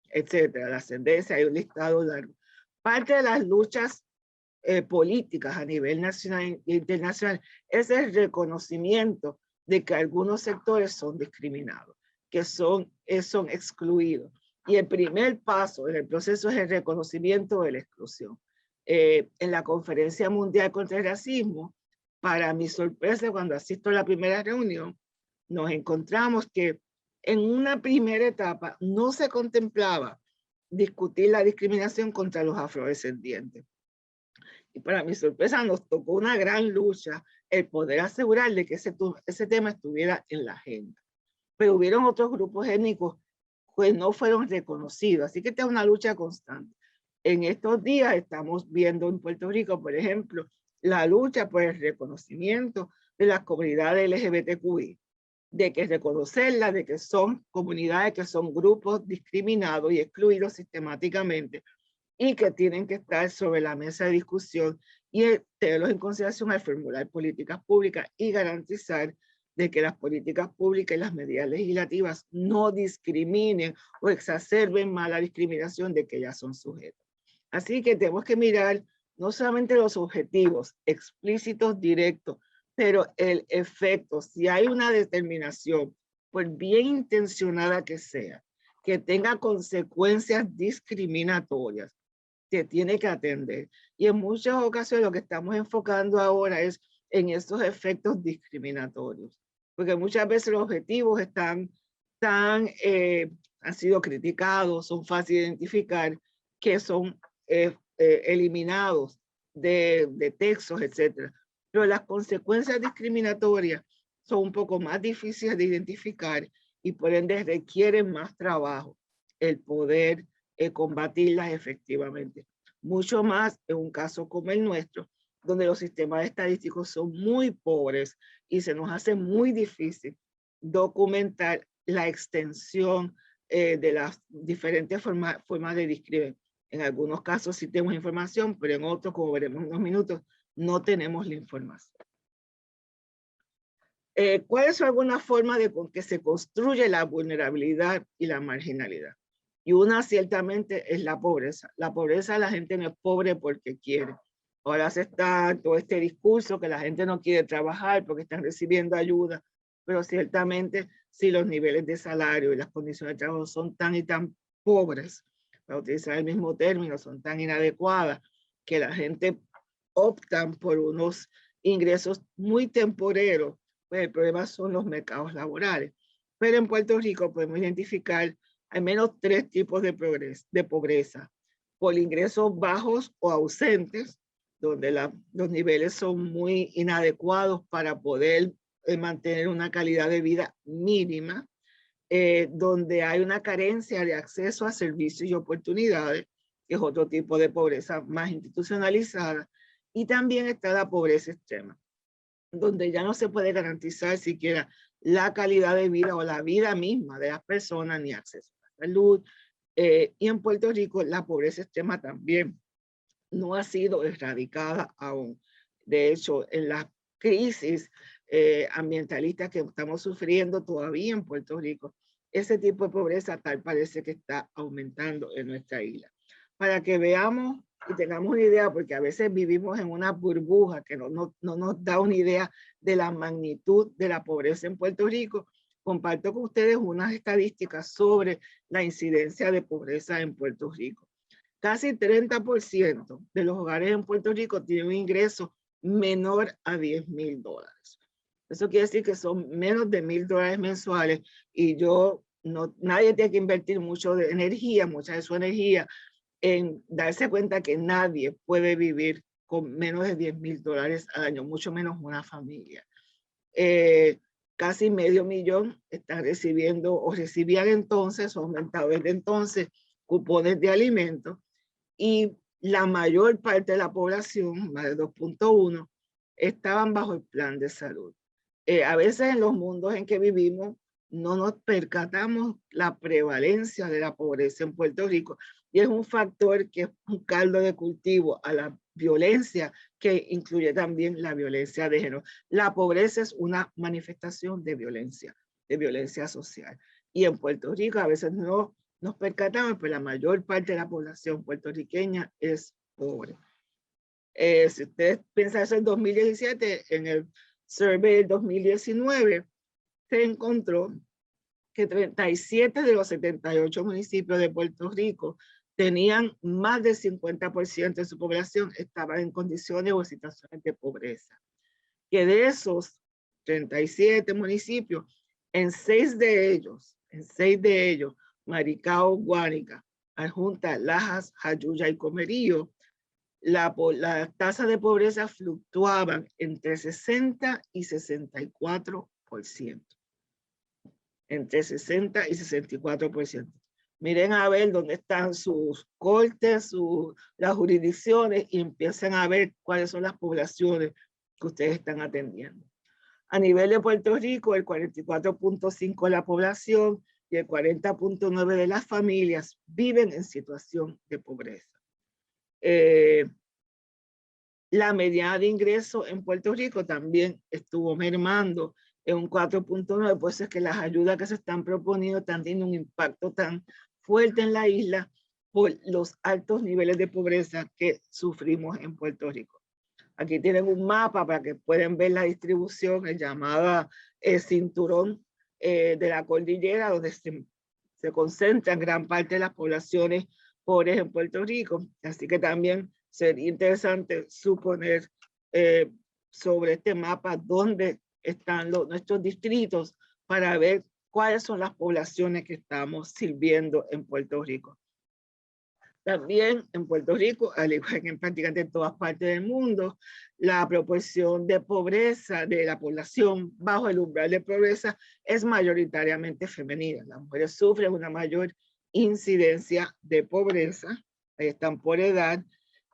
etcétera, la ascendencia. Hay un listado largo. Parte de las luchas políticas a nivel nacional e internacional es el reconocimiento de que algunos sectores son discriminados, que son excluidos. Y el primer paso en el proceso es el reconocimiento de la exclusión. En la Conferencia Mundial contra el Racismo, para mi sorpresa, cuando asisto a la primera reunión, nos encontramos que en una primera etapa no se contemplaba discutir la discriminación contra los afrodescendientes. Y para mi sorpresa nos tocó una gran lucha el poder asegurar de que ese tema estuviera en la agenda. Pero hubieron otros grupos étnicos que no fueron reconocidos, así que esta es una lucha constante. En estos días estamos viendo en Puerto Rico, por ejemplo, la lucha por el reconocimiento de las comunidades LGBTQI, de que reconocerlas, de que son comunidades que son grupos discriminados y excluidos sistemáticamente y que tienen que estar sobre la mesa de discusión y tenerlos en consideración al formular políticas públicas y garantizar de que las políticas públicas y las medidas legislativas no discriminen o exacerben más la discriminación de que ya son sujetos. Así que tenemos que mirar no solamente los objetivos explícitos, directos, pero el efecto. Si hay una determinación, por bien intencionada que sea, que tenga consecuencias discriminatorias, se tiene que atender. Y en muchas ocasiones lo que estamos enfocando ahora es en estos efectos discriminatorios, porque muchas veces los objetivos han sido criticados, son fáciles de identificar, que son eliminados de textos, etcétera. Pero las consecuencias discriminatorias son un poco más difíciles de identificar y por ende requieren más trabajo el poder combatirlas efectivamente. Mucho más en un caso como el nuestro, donde los sistemas estadísticos son muy pobres y se nos hace muy difícil documentar la extensión de las diferentes formas de discriminación. En algunos casos sí tenemos información, pero en otros, como veremos en unos minutos, no tenemos la información. ¿Cuál es alguna forma de que se construye la vulnerabilidad y la marginalidad? Y una ciertamente es la pobreza. La pobreza, la gente no es pobre porque quiere. Ahora se está todo este discurso que la gente no quiere trabajar porque están recibiendo ayuda, pero ciertamente si los niveles de salario y las condiciones de trabajo son tan y tan pobres, para utilizar el mismo término, son tan inadecuadas que la gente optan por unos ingresos muy temporeros, pues el problema son los mercados laborales. Pero en Puerto Rico podemos identificar al menos 3 tipos de pobreza. Por ingresos bajos o ausentes, donde los niveles son muy inadecuados para poder mantener una calidad de vida mínima, donde hay una carencia de acceso a servicios y oportunidades, que es otro tipo de pobreza más institucionalizada, y también está la pobreza extrema, donde ya no se puede garantizar siquiera la calidad de vida o la vida misma de las personas, ni acceso a la salud. Y en Puerto Rico la pobreza extrema también no ha sido erradicada aún. De hecho, en las crisis ambientalistas que estamos sufriendo todavía en Puerto Rico, ese tipo de pobreza tal parece que está aumentando en nuestra isla. Para que veamos y tengamos una idea, porque a veces vivimos en una burbuja que no nos da una idea de la magnitud de la pobreza en Puerto Rico, comparto con ustedes unas estadísticas sobre la incidencia de pobreza en Puerto Rico. Casi 30% de los hogares en Puerto Rico tienen un ingreso menor a $10,000. Eso quiere decir que son menos de $1,000 mensuales y nadie tiene que invertir mucha de su energía en darse cuenta que nadie puede vivir con menos de $10,000 al año, mucho menos una familia. Casi 500,000 están recibiendo o recibían entonces, o aumentado desde entonces, cupones de alimentos. Y la mayor parte de la población, más de 2.1, estaban bajo el plan de salud. A veces en los mundos en que vivimos no nos percatamos la prevalencia de la pobreza en Puerto Rico y es un factor que es un caldo de cultivo a la violencia, que incluye también la violencia de género. La pobreza es una manifestación de violencia social. Y en Puerto Rico a veces no nos percatamos, pero la mayor parte de la población puertorriqueña es pobre. Si ustedes piensan eso en 2017, en el survey del 2019, se encontró que 37 de los 78 municipios de Puerto Rico tenían más del 50% de su población estaban en condiciones o situaciones de pobreza. Que de esos 37 municipios, en 6 de ellos, Maricao, Guánica, Adjunta, Lajas, Jayuya y Comerío, la tasa de pobreza fluctuaban entre 60 y 64%. Entre 60 y 64%. Miren a ver dónde están sus cortes, las jurisdicciones y empiecen a ver cuáles son las poblaciones que ustedes están atendiendo. A nivel de Puerto Rico, el 44.5% de la población y el 40.9% de las familias viven en situación de pobreza. La mediana de ingreso en Puerto Rico también estuvo mermando en un 4.9, pues es que las ayudas que se están proponiendo están teniendo un impacto tan fuerte en la isla por los altos niveles de pobreza que sufrimos en Puerto Rico. Aquí tienen un mapa para que puedan ver la distribución, el llamado cinturón de la cordillera, donde se concentran gran parte de las poblaciones pobres en Puerto Rico. Así que también sería interesante suponer sobre este mapa dónde están nuestros distritos para ver cuáles son las poblaciones que estamos sirviendo en Puerto Rico. También en Puerto Rico, al igual que en prácticamente en todas partes del mundo, la proporción de pobreza de la población bajo el umbral de pobreza es mayoritariamente femenina. Las mujeres sufren una mayor incidencia de pobreza, ahí están por edad,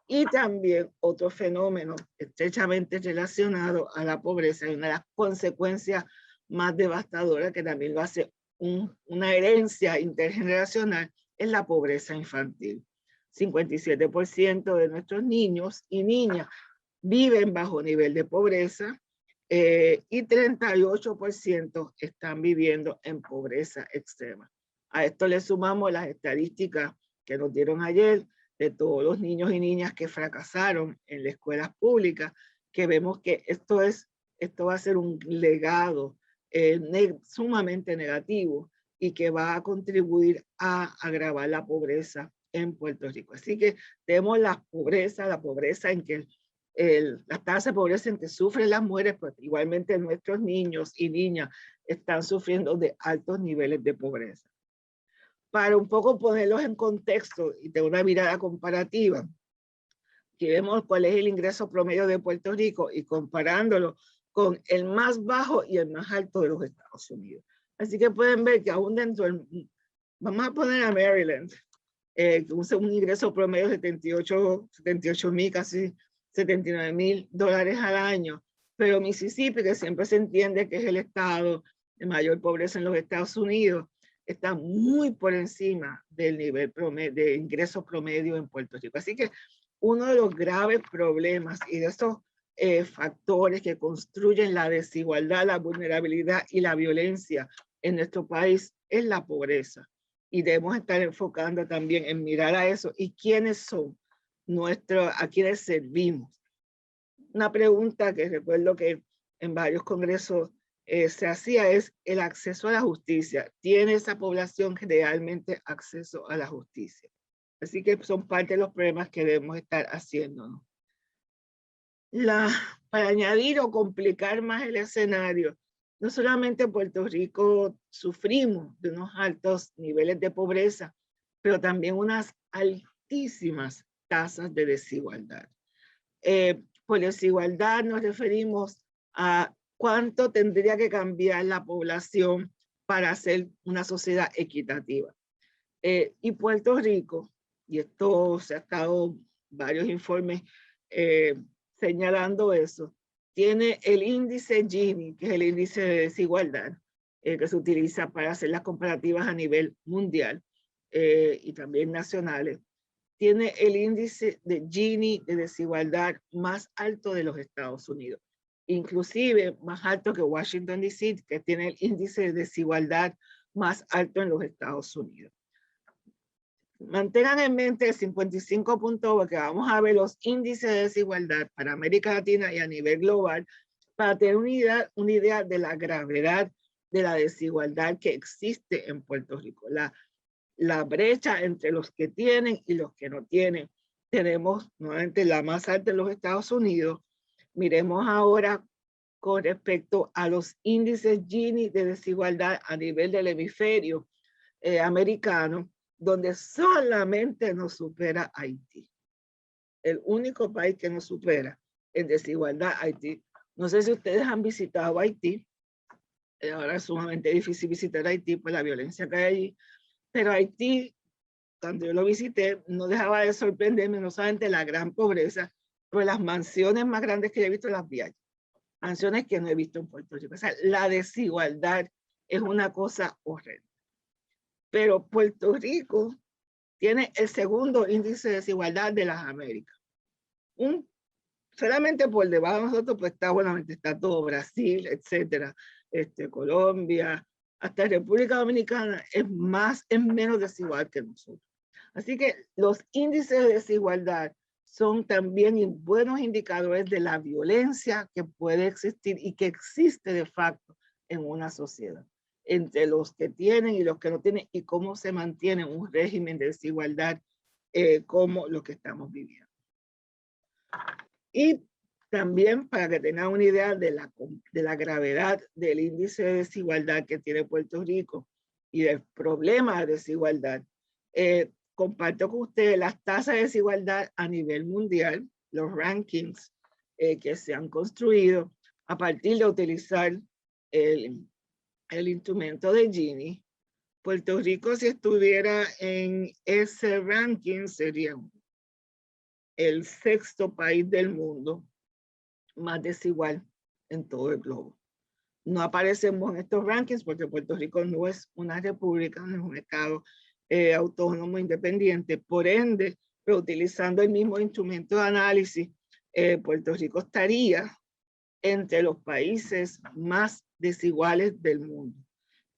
y también otro fenómeno estrechamente relacionado a la pobreza y una de las consecuencias más devastadoras que también lo hace una herencia intergeneracional es la pobreza infantil. 57% de nuestros niños y niñas viven bajo nivel de pobreza y 38% están viviendo en pobreza extrema. A esto le sumamos las estadísticas que nos dieron ayer de todos los niños y niñas que fracasaron en las escuelas públicas, que vemos que esto va a ser un legado sumamente negativo y que va a contribuir a agravar la pobreza en Puerto Rico. Así que tenemos la pobreza en que la tasa de pobreza en que sufren las mujeres, pero igualmente nuestros niños y niñas están sufriendo de altos niveles de pobreza. Para un poco ponerlos en contexto y de una mirada comparativa, aquí vemos cuál es el ingreso promedio de Puerto Rico y comparándolo con el más bajo y el más alto de los Estados Unidos. Así que pueden ver que aún dentro del, vamos a poner a Maryland, un ingreso promedio de 78 mil, casi $79,000 al año, pero Mississippi, que siempre se entiende que es el estado de mayor pobreza en los Estados Unidos, está muy por encima del nivel promedio, de ingreso promedio en Puerto Rico. Así que uno de los graves problemas y de estos factores que construyen la desigualdad, la vulnerabilidad y la violencia en nuestro país es la pobreza. Y debemos estar enfocando también en mirar a eso y quiénes son a quienes servimos. Una pregunta que recuerdo que en varios congresos se hacía es el acceso a la justicia. ¿Tiene esa población realmente acceso a la justicia? Así que son parte de los problemas que debemos estar haciéndonos. Para añadir o complicar más el escenario, no solamente en Puerto Rico sufrimos de unos altos niveles de pobreza, pero también unas altísimas tasas de desigualdad. Por desigualdad nos referimos a cuánto tendría que cambiar la población para hacer una sociedad equitativa. Y Puerto Rico, y esto se ha estado varios informes señalando eso, tiene el índice Gini, que es el índice de desigualdad, que se utiliza para hacer las comparativas a nivel mundial. y también nacionales, tiene el índice de Gini de desigualdad más alto de los Estados Unidos, inclusive más alto que Washington, D.C., que tiene el índice de desigualdad más alto en los Estados Unidos. Mantengan en mente el 55 puntos porque vamos a ver los índices de desigualdad para América Latina y a nivel global para tener una idea de la gravedad de la desigualdad que existe en Puerto Rico. La brecha entre los que tienen y los que no tienen. Tenemos nuevamente la más alta en los Estados Unidos. Miremos ahora con respecto a los índices Gini de desigualdad a nivel del hemisferio americano, donde solamente nos supera Haití. El único país que nos supera en desigualdad, Haití. No sé si ustedes han visitado Haití. Ahora es sumamente difícil visitar Haití por la violencia que hay allí. Pero Haití, cuando yo lo visité, no dejaba de sorprenderme, no solamente la gran pobreza, pero las mansiones más grandes que he visto las vi allí. Mansiones que no he visto en Puerto Rico. O sea, la desigualdad es una cosa horrenda. Pero Puerto Rico tiene el segundo índice de desigualdad de las Américas. Solamente por debajo de nosotros, pues está todo Brasil, etcétera, Colombia, hasta República Dominicana es menos desigual que nosotros. Así que los índices de desigualdad son también buenos indicadores de la violencia que puede existir y que existe de facto en una sociedad, entre los que tienen y los que no tienen, y cómo se mantiene un régimen de desigualdad como lo que estamos viviendo. Y también para que tengan una idea de la gravedad del índice de desigualdad que tiene Puerto Rico y del problema de desigualdad, comparto con ustedes las tasas de desigualdad a nivel mundial, los rankings que se han construido a partir de utilizar el instrumento de Gini. Puerto Rico, si estuviera en ese ranking, sería el sexto país del mundo más desigual en todo el globo. No aparecemos en estos rankings porque Puerto Rico no es una república, no es un estado autónomo independiente. Por ende, pero utilizando el mismo instrumento de análisis, Puerto Rico estaría entre los países más desiguales del mundo.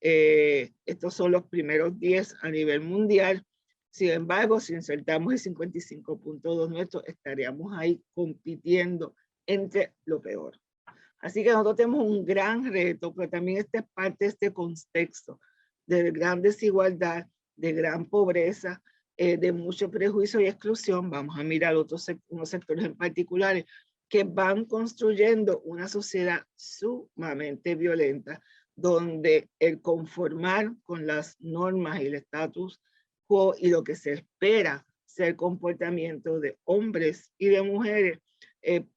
Estos son los primeros 10 a nivel mundial. Sin embargo, si insertamos el 55.2 nuestro, estaríamos ahí compitiendo entre lo peor. Así que nosotros tenemos un gran reto, pero también esta es parte de este contexto de gran desigualdad, de gran pobreza, de mucho prejuicio y exclusión. Vamos a mirar unos sectores en particulares que van construyendo una sociedad sumamente violenta, donde el conformar con las normas y el estatus quo y lo que se espera ser comportamiento de hombres y de mujeres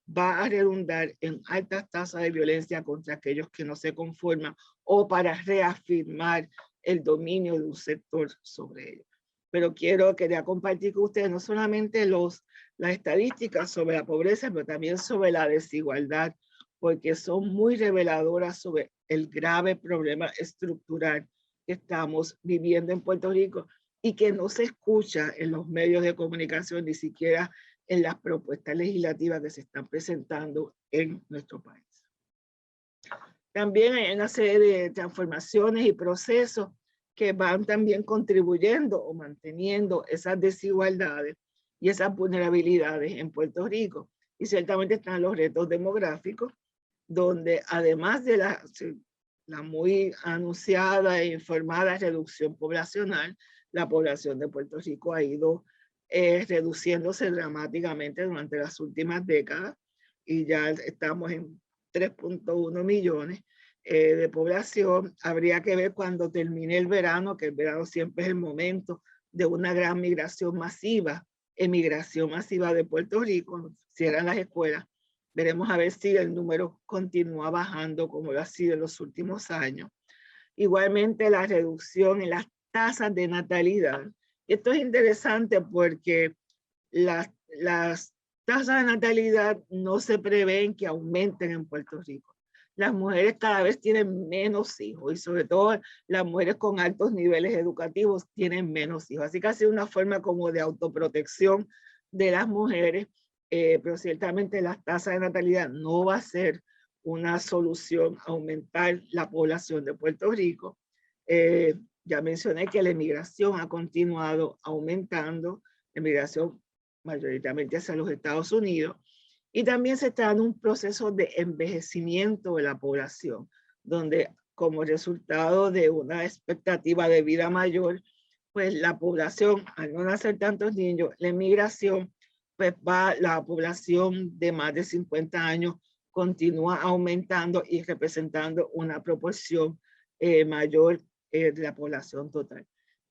va a redundar en altas tasas de violencia contra aquellos que no se conforman o para reafirmar el dominio de un sector sobre ellos. Pero quería compartir con ustedes no solamente las estadísticas sobre la pobreza, pero también sobre la desigualdad, porque son muy reveladoras sobre el grave problema estructural que estamos viviendo en Puerto Rico y que no se escucha en los medios de comunicación, ni siquiera en las propuestas legislativas que se están presentando en nuestro país. También hay una serie de transformaciones y procesos que van también contribuyendo o manteniendo esas desigualdades y esas vulnerabilidades en Puerto Rico. Y ciertamente están los retos demográficos, donde además de la muy anunciada e informada reducción poblacional, la población de Puerto Rico ha ido reduciéndose dramáticamente durante las últimas décadas y ya estamos en 3.1 millones de población. Habría que ver cuando termine el verano, que el verano siempre es el momento de una gran migración masiva, emigración masiva de Puerto Rico, cierran las escuelas. Veremos a ver si el número continúa bajando como lo ha sido en los últimos años. Igualmente la reducción en las tasas de natalidad. Esto es interesante porque las tasas de natalidad no se prevén que aumenten en Puerto Rico. las mujeres cada vez tienen menos hijos y sobre todo las mujeres con altos niveles educativos tienen menos hijos. Así que ha sido una forma como de autoprotección de las mujeres, pero ciertamente la tasa de natalidad no va a ser una solución a aumentar la población de Puerto Rico. Ya mencioné que la emigración ha continuado aumentando, la emigración mayoritariamente hacia los Estados Unidos, y también se está dando un proceso de envejecimiento de la población, donde como resultado de una expectativa de vida mayor, pues la población, al no nacer tantos niños, la emigración, pues la población de más de 50 años continúa aumentando y representando una proporción mayor de la población total.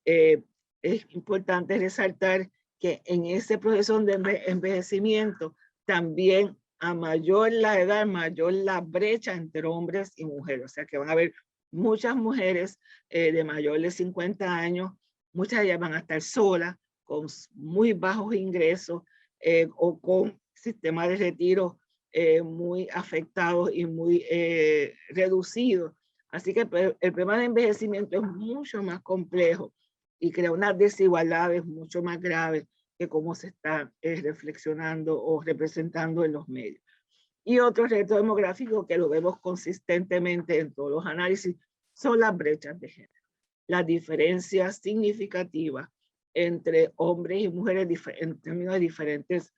Es importante resaltar que en ese proceso de envejecimiento también a mayor la edad, mayor la brecha entre hombres y mujeres. O sea que van a haber muchas mujeres de mayor de 50 años, muchas de ellas van a estar solas, con muy bajos ingresos o con sistemas de retiro muy afectados y muy reducidos. Así que el problema de envejecimiento es mucho más complejo y crea unas desigualdades mucho más graves que cómo se está reflexionando o representando en los medios. Y otro reto demográfico que lo vemos consistentemente en todos los análisis son las brechas de género. Las diferencias significativas entre hombres y mujeres en términos de diferentes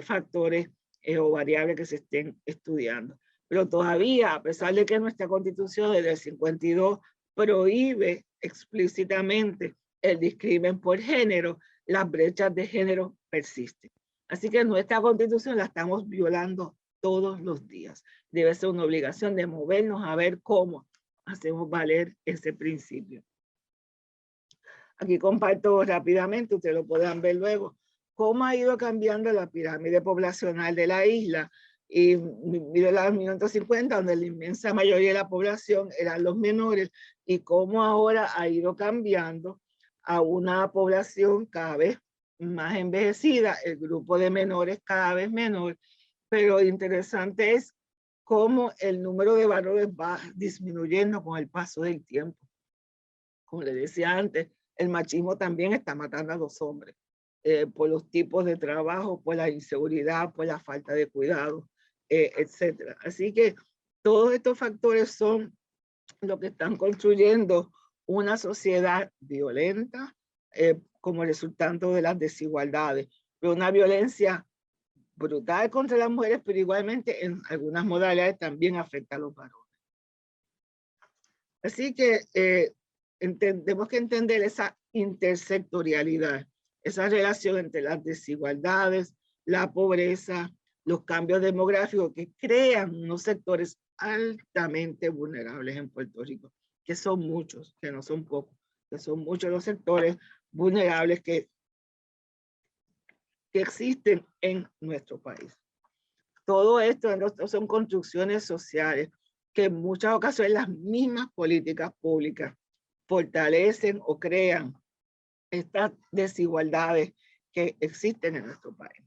factores o variables que se estén estudiando. Pero todavía, a pesar de que nuestra Constitución desde el 52 prohíbe explícitamente el discrimen por género, las brechas de género persisten. Así que nuestra Constitución la estamos violando todos los días. Debe ser una obligación de movernos a ver cómo hacemos valer ese principio. Aquí comparto rápidamente, ustedes lo podrán ver luego, cómo ha ido cambiando la pirámide poblacional de la isla. Y mire los 1950, donde la inmensa mayoría de la población eran los menores, y cómo ahora ha ido cambiando a una población cada vez más envejecida, el grupo de menores cada vez menor, pero interesante es cómo el número de varones va disminuyendo con el paso del tiempo. Como les decía antes, el machismo también está matando a los hombres por los tipos de trabajo, por la inseguridad, por la falta de cuidado, etc. Así que todos estos factores son lo que están construyendo una sociedad violenta como resultado de las desigualdades, pero una violencia brutal contra las mujeres, pero igualmente en algunas modalidades también afecta a los varones. Así que tenemos que entender esa intersectorialidad, esa relación entre las desigualdades, la pobreza, los cambios demográficos que crean unos sectores altamente vulnerables en Puerto Rico, que son muchos, que no son pocos, que son muchos los sectores vulnerables que existen en nuestro país. Todo esto son construcciones sociales que en muchas ocasiones las mismas políticas públicas fortalecen o crean estas desigualdades que existen en nuestro país.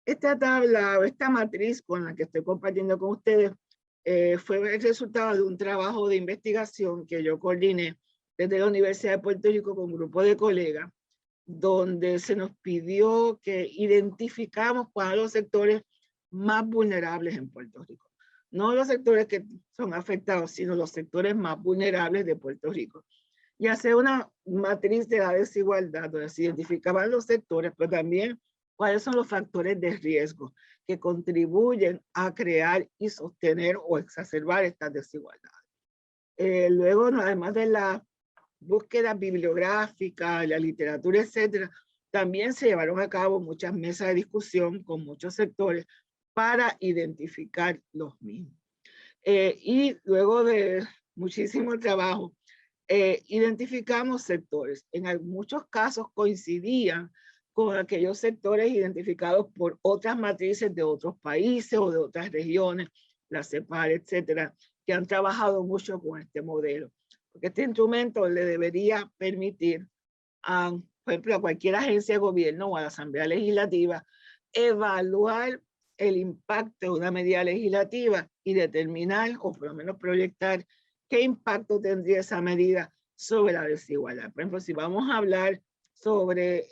Esta tabla o esta matriz con la que estoy compartiendo con ustedes fue el resultado de un trabajo de investigación que yo coordiné desde la Universidad de Puerto Rico con un grupo de colegas, donde se nos pidió que identificamos cuáles son los sectores más vulnerables en Puerto Rico. No los sectores que son afectados, sino los sectores más vulnerables de Puerto Rico. Y hacer una matriz de la desigualdad, donde se identificaban los sectores, pero también cuáles son los factores de riesgo que contribuyen a crear y sostener o exacerbar estas desigualdades. Luego, además de la búsqueda bibliográfica, la literatura, etcétera, también se llevaron a cabo muchas mesas de discusión con muchos sectores para identificar los mismos. Y luego de muchísimo trabajo, identificamos sectores. En muchos casos coincidían con aquellos sectores identificados por otras matrices de otros países o de otras regiones, la CEPAL, etcétera, que han trabajado mucho con este modelo. Porque este instrumento le debería permitir por ejemplo, a cualquier agencia de gobierno o a la Asamblea Legislativa evaluar el impacto de una medida legislativa y determinar, o por lo menos proyectar, qué impacto tendría esa medida sobre la desigualdad. Por ejemplo, si vamos a hablar sobre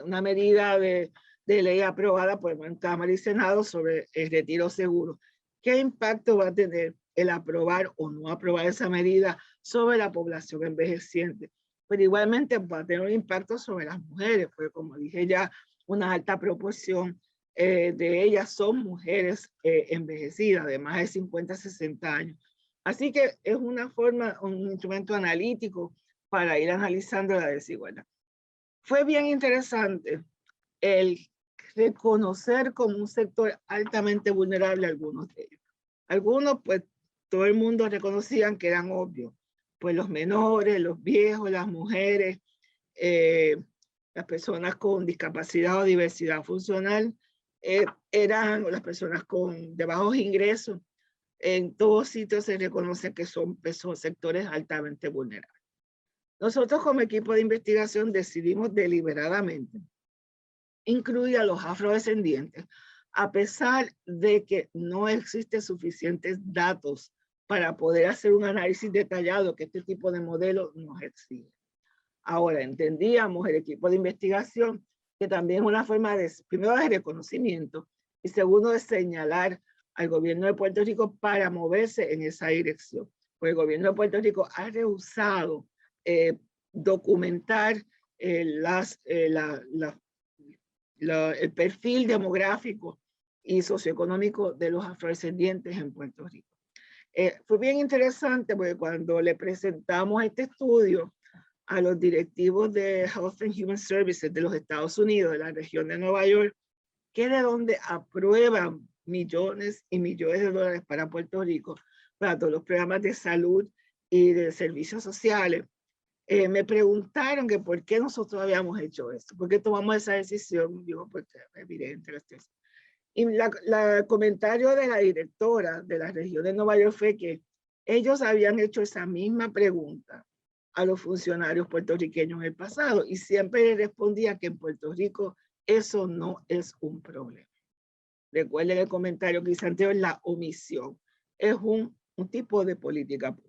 una medida de ley aprobada por en Cámara y Senado sobre el retiro seguro, ¿qué impacto va a tener el aprobar o no aprobar esa medida sobre la población envejeciente? Pero igualmente va a tener un impacto sobre las mujeres, porque como dije ya, una alta proporción de ellas son mujeres envejecidas, de más de 50, 60 años. Así que es una forma, un instrumento analítico para ir analizando la desigualdad. Fue bien interesante el reconocer como un sector altamente vulnerable a algunos de ellos. Algunos, pues, todo el mundo reconocían que eran obvios. Pues los menores, los viejos, las mujeres, las personas con discapacidad o diversidad funcional, eran las personas de bajos ingresos. En todos sitios se reconoce que son sectores altamente vulnerables. Nosotros como equipo de investigación decidimos deliberadamente incluir a los afrodescendientes, a pesar de que no existen suficientes datos para poder hacer un análisis detallado que este tipo de modelo nos exige. Ahora, entendíamos el equipo de investigación que también es una forma de, primero, de reconocimiento y segundo, de señalar al gobierno de Puerto Rico para moverse en esa dirección. Porque el gobierno de Puerto Rico ha rehusado documentar el perfil demográfico y socioeconómico de los afrodescendientes en Puerto Rico. Fue bien interesante porque cuando le presentamos este estudio a los directivos de Health and Human Services de los Estados Unidos, de la región de Nueva York, que es de donde aprueban millones y millones de dólares para Puerto Rico, para todos los programas de salud y de servicios sociales, me preguntaron que por qué nosotros habíamos hecho esto, por qué tomamos esa decisión. Digo, pues es evidente. Y el comentario de la directora de la región de Nueva York fue que ellos habían hecho esa misma pregunta a los funcionarios puertorriqueños en el pasado y siempre les respondía que en Puerto Rico eso no es un problema. Recuerden el comentario que hice anterior, la omisión es un tipo de política pública.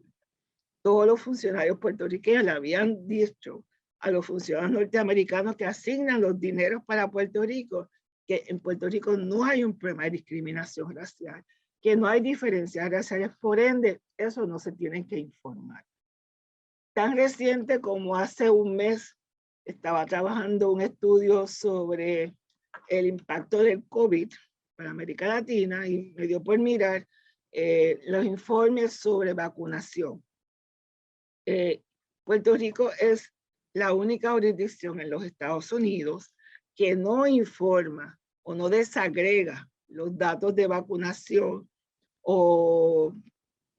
Todos los funcionarios puertorriqueños le habían dicho a los funcionarios norteamericanos que asignan los dineros para Puerto Rico, que en Puerto Rico no hay un problema de discriminación racial, que no hay diferencias raciales, por ende, eso no se tienen que informar. Tan reciente como hace un mes, estaba trabajando un estudio sobre el impacto del COVID para América Latina y me dio por mirar los informes sobre vacunación. Puerto Rico es la única jurisdicción en los Estados Unidos que no informa o no desagrega los datos de vacunación o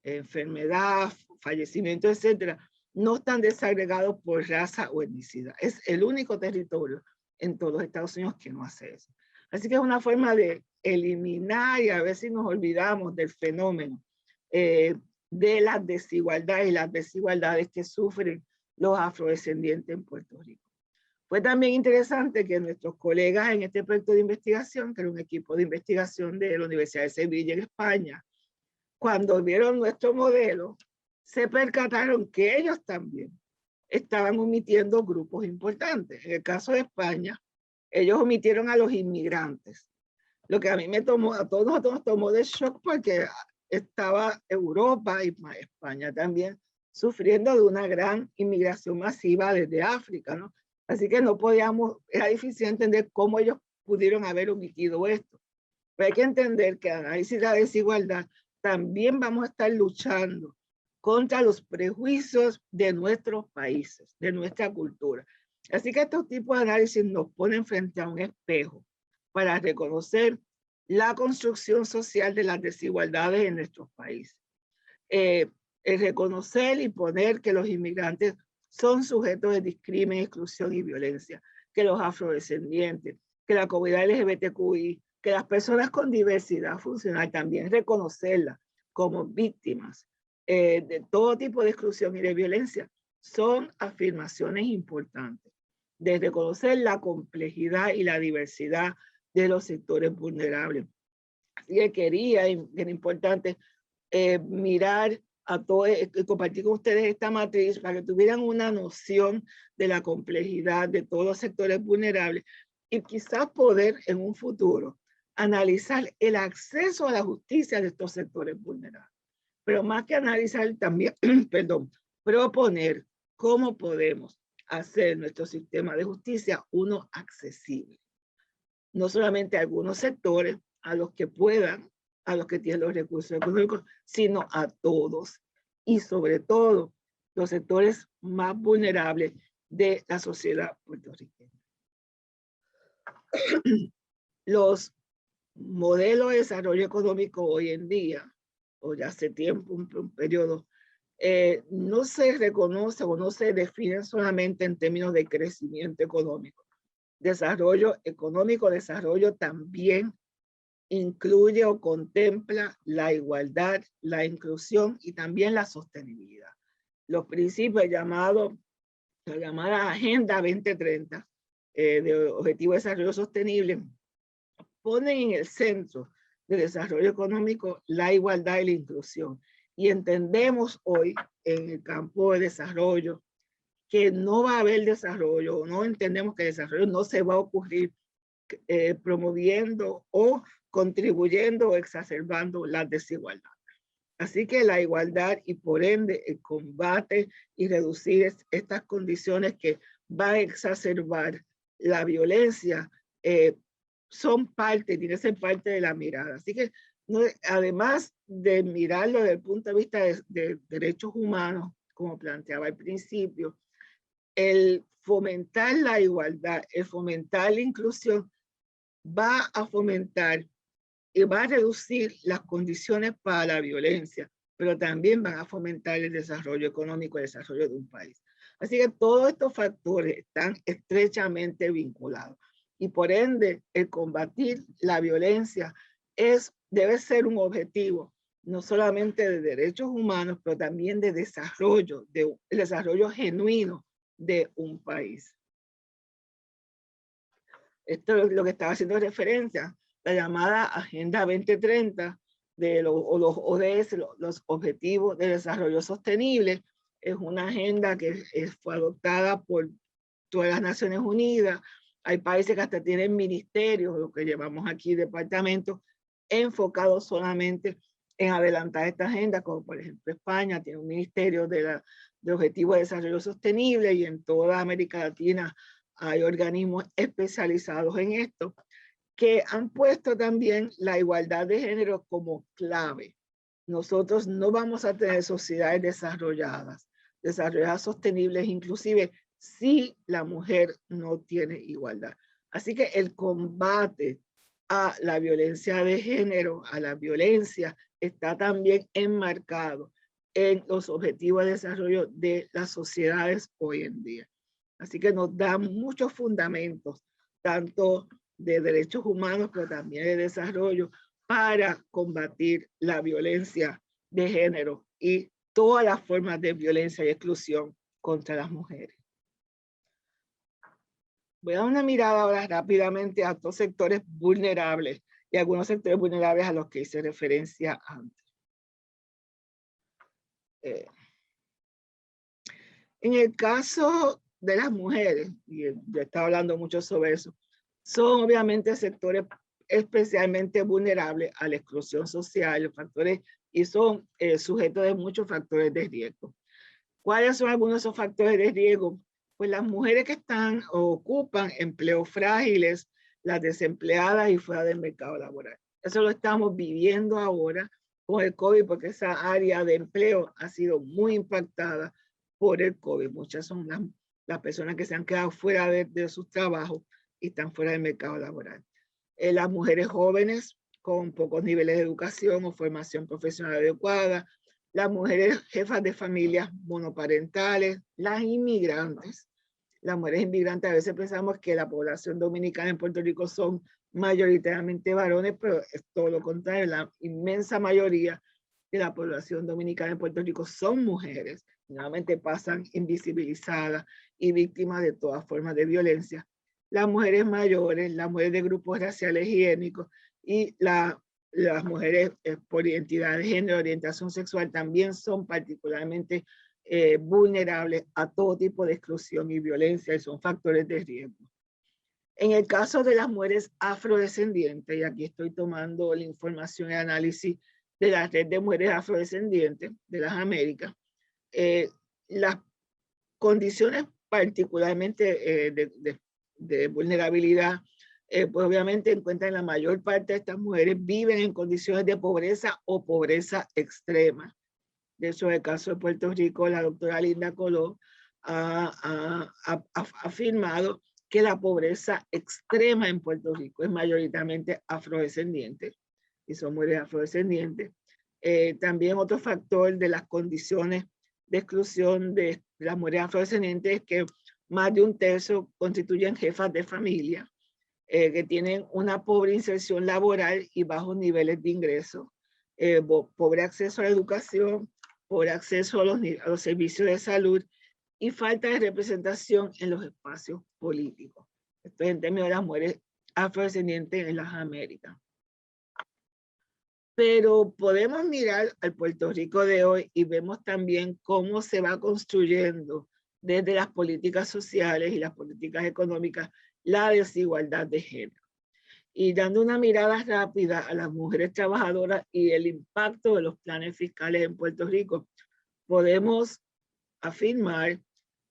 enfermedad, fallecimiento, etcétera, no están desagregados por raza o etnicidad. Es el único territorio en todos los Estados Unidos que no hace eso. Así que es una forma de eliminar y a ver si nos olvidamos del fenómeno de las desigualdades y las desigualdades que sufren los afrodescendientes en Puerto Rico. Fue también interesante que nuestros colegas en este proyecto de investigación, que era un equipo de investigación de la Universidad de Sevilla en España, cuando vieron nuestro modelo, se percataron que ellos también estaban omitiendo grupos importantes. En el caso de España, ellos omitieron a los inmigrantes, lo que a mí me tomó, a todos nosotros nos tomó de shock porque estaba Europa y España también sufriendo de una gran inmigración masiva desde África, ¿no? Así que no podíamos, era difícil entender cómo ellos pudieron haber omitido esto. Pero hay que entender que al análisis de la desigualdad también vamos a estar luchando contra los prejuicios de nuestros países, de nuestra cultura. Así que estos tipos de análisis nos ponen frente a un espejo para reconocer la construcción social de las desigualdades en nuestros países. El reconocer y poner que los inmigrantes son sujetos de discriminación, exclusión y violencia, que los afrodescendientes, que la comunidad LGBTQI, que las personas con diversidad funcional también reconocerlas como víctimas de todo tipo de exclusión y de violencia, son afirmaciones importantes de reconocer la complejidad y la diversidad de los sectores vulnerables. Así que quería, y era importante, mirar a todo, compartir con ustedes esta matriz para que tuvieran una noción de la complejidad de todos los sectores vulnerables y quizás poder en un futuro analizar el acceso a la justicia de estos sectores vulnerables. Pero más que analizar también, perdón, proponer cómo podemos hacer nuestro sistema de justicia uno accesible. No solamente a algunos sectores, a los que puedan, a los que tienen los recursos económicos, sino a todos. Y sobre todo, los sectores más vulnerables de la sociedad puertorriqueña. Los modelos de desarrollo económico hoy en día, o ya hace tiempo, un periodo, no se reconoce o no se define solamente en términos de crecimiento económico. Desarrollo económico, desarrollo también incluye o contempla la igualdad, la inclusión y también la sostenibilidad. Los principios llamados, la llamada Agenda 2030 de Objetivo de Desarrollo Sostenible ponen en el centro del desarrollo económico la igualdad y la inclusión. Y entendemos hoy en el campo de desarrollo que no va a haber desarrollo, no entendemos que el desarrollo no se va a ocurrir promoviendo o contribuyendo o exacerbando las desigualdades. Así que la igualdad y por ende el combate y reducir estas condiciones que van a exacerbar la violencia son parte, tiene que ser parte de la mirada. Así que no, además de mirarlo desde el punto de vista de derechos humanos, como planteaba al principio, el fomentar la igualdad, el fomentar la inclusión va a fomentar y va a reducir las condiciones para la violencia, pero también van a fomentar el desarrollo económico, el desarrollo de un país. Así que todos estos factores están estrechamente vinculados y por ende el combatir la violencia debe ser un objetivo no solamente de derechos humanos, pero también de desarrollo, de el desarrollo genuino de un país. Esto es lo que estaba haciendo referencia, la llamada Agenda 2030 de los ODS, los Objetivos de Desarrollo Sostenible. Es una agenda que fue adoptada por todas las Naciones Unidas. Hay países que hasta tienen ministerios, lo que llamamos aquí departamentos, enfocados solamente en adelantar esta agenda, como por ejemplo España tiene un ministerio de Objetivos de Desarrollo Sostenible y en toda América Latina hay organismos especializados en esto que han puesto también la igualdad de género como clave. Nosotros no vamos a tener sociedades desarrolladas sostenibles, inclusive si la mujer no tiene igualdad. Así que el combate a la violencia de género, a la violencia, está también enmarcado en los objetivos de desarrollo de las sociedades hoy en día. Así que nos da muchos fundamentos, tanto de derechos humanos, pero también de desarrollo, para combatir la violencia de género y todas las formas de violencia y exclusión contra las mujeres. Voy a dar una mirada ahora rápidamente a estos sectores vulnerables y algunos sectores vulnerables a los que hice referencia antes. En el caso de las mujeres, y yo estaba hablando mucho sobre eso, son obviamente sectores especialmente vulnerables a la exclusión social, los factores, y son sujetos de muchos factores de riesgo. ¿Cuáles son algunos de esos factores de riesgo? Pues las mujeres que están o ocupan empleos frágiles, las desempleadas y fuera del mercado laboral. Eso lo estamos viviendo ahora con el COVID porque esa área de empleo ha sido muy impactada por el COVID. Muchas son las personas que se han quedado fuera de sus trabajos y están fuera del mercado laboral. Las mujeres jóvenes con pocos niveles de educación o formación profesional adecuada, las mujeres jefas de familias monoparentales, las inmigrantes. Las mujeres inmigrantes a veces pensamos que la población dominicana en Puerto Rico son mayoritariamente varones, pero es todo lo contrario. La inmensa mayoría de la población dominicana en Puerto Rico son mujeres. Normalmente pasan invisibilizadas y víctimas de todas formas de violencia. Las mujeres mayores, las mujeres de grupos raciales y étnicos y las las mujeres por identidad de género, orientación sexual, también son particularmente vulnerables a todo tipo de exclusión y violencia y son factores de riesgo. En el caso de las mujeres afrodescendientes, y aquí estoy tomando la información y análisis de la red de mujeres afrodescendientes de las Américas, las condiciones particularmente de vulnerabilidad, pues obviamente encuentran la mayor parte de estas mujeres viven en condiciones de pobreza o pobreza extrema. De hecho, en el caso de Puerto Rico, la doctora Linda Colón ha afirmado que la pobreza extrema en Puerto Rico es mayoritariamente afrodescendiente y son mujeres afrodescendientes. También otro factor de las condiciones de exclusión de las mujeres afrodescendientes es que más de un tercio constituyen jefas de familia que tienen una pobre inserción laboral y bajos niveles de ingresos, pobre acceso a la educación, pobre acceso a los servicios de salud y falta de representación en los espacios políticos. Esto es en términos de las mujeres afrodescendientes en las Américas. Pero podemos mirar al Puerto Rico de hoy y vemos también cómo se va construyendo desde las políticas sociales y las políticas económicas la desigualdad de género. Y dando una mirada rápida a las mujeres trabajadoras y el impacto de los planes fiscales en Puerto Rico, podemos afirmar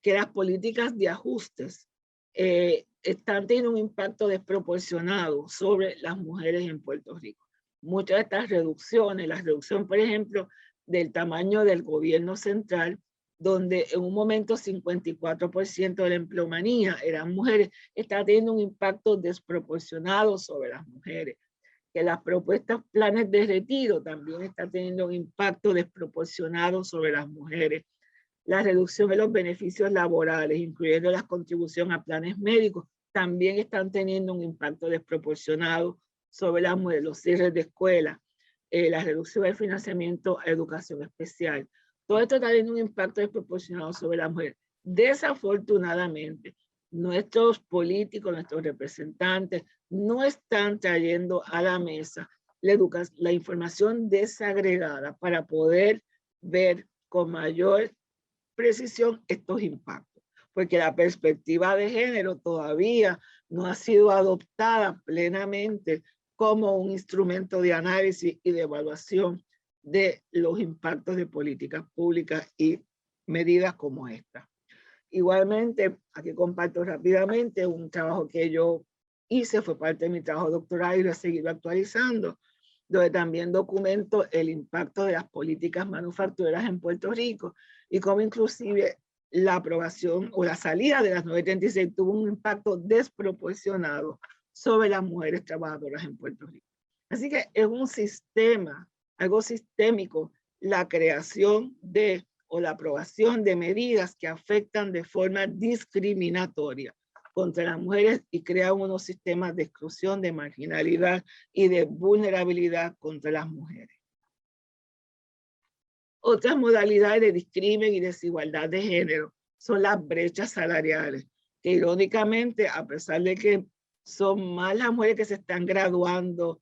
que las políticas de ajustes están teniendo un impacto desproporcionado sobre las mujeres en Puerto Rico. Muchas de estas reducciones, la reducción, por ejemplo, del tamaño del gobierno central, donde en un momento 54% de la empleomanía eran mujeres, está teniendo un impacto desproporcionado sobre las mujeres. Que las propuestas planes de retiro también están teniendo un impacto desproporcionado sobre las mujeres. La reducción de los beneficios laborales, incluyendo la contribución a planes médicos, también están teniendo un impacto desproporcionado sobre las mujeres, los cierres de escuelas, la reducción del financiamiento a educación especial. Todo esto está teniendo un impacto desproporcionado sobre las mujeres. Desafortunadamente, nuestros políticos, nuestros representantes, no están trayendo a la mesa la información desagregada para poder ver con mayor precisión estos impactos, porque la perspectiva de género todavía no ha sido adoptada plenamente como un instrumento de análisis y de evaluación de los impactos de políticas públicas y medidas como esta. Igualmente, aquí comparto rápidamente un trabajo que yo hice, fue parte de mi trabajo doctoral y lo he seguido actualizando, donde también documento el impacto de las políticas manufactureras en Puerto Rico y cómo inclusive la aprobación o la salida de las 936 tuvo un impacto desproporcionado sobre las mujeres trabajadoras en Puerto Rico. Así que es un sistema, algo sistémico, la creación de o la aprobación de medidas que afectan de forma discriminatoria contra las mujeres y crean unos sistemas de exclusión, de marginalidad y de vulnerabilidad contra las mujeres. Otras modalidades de discriminación y desigualdad de género son las brechas salariales, que irónicamente, a pesar de que son más las mujeres que se están graduando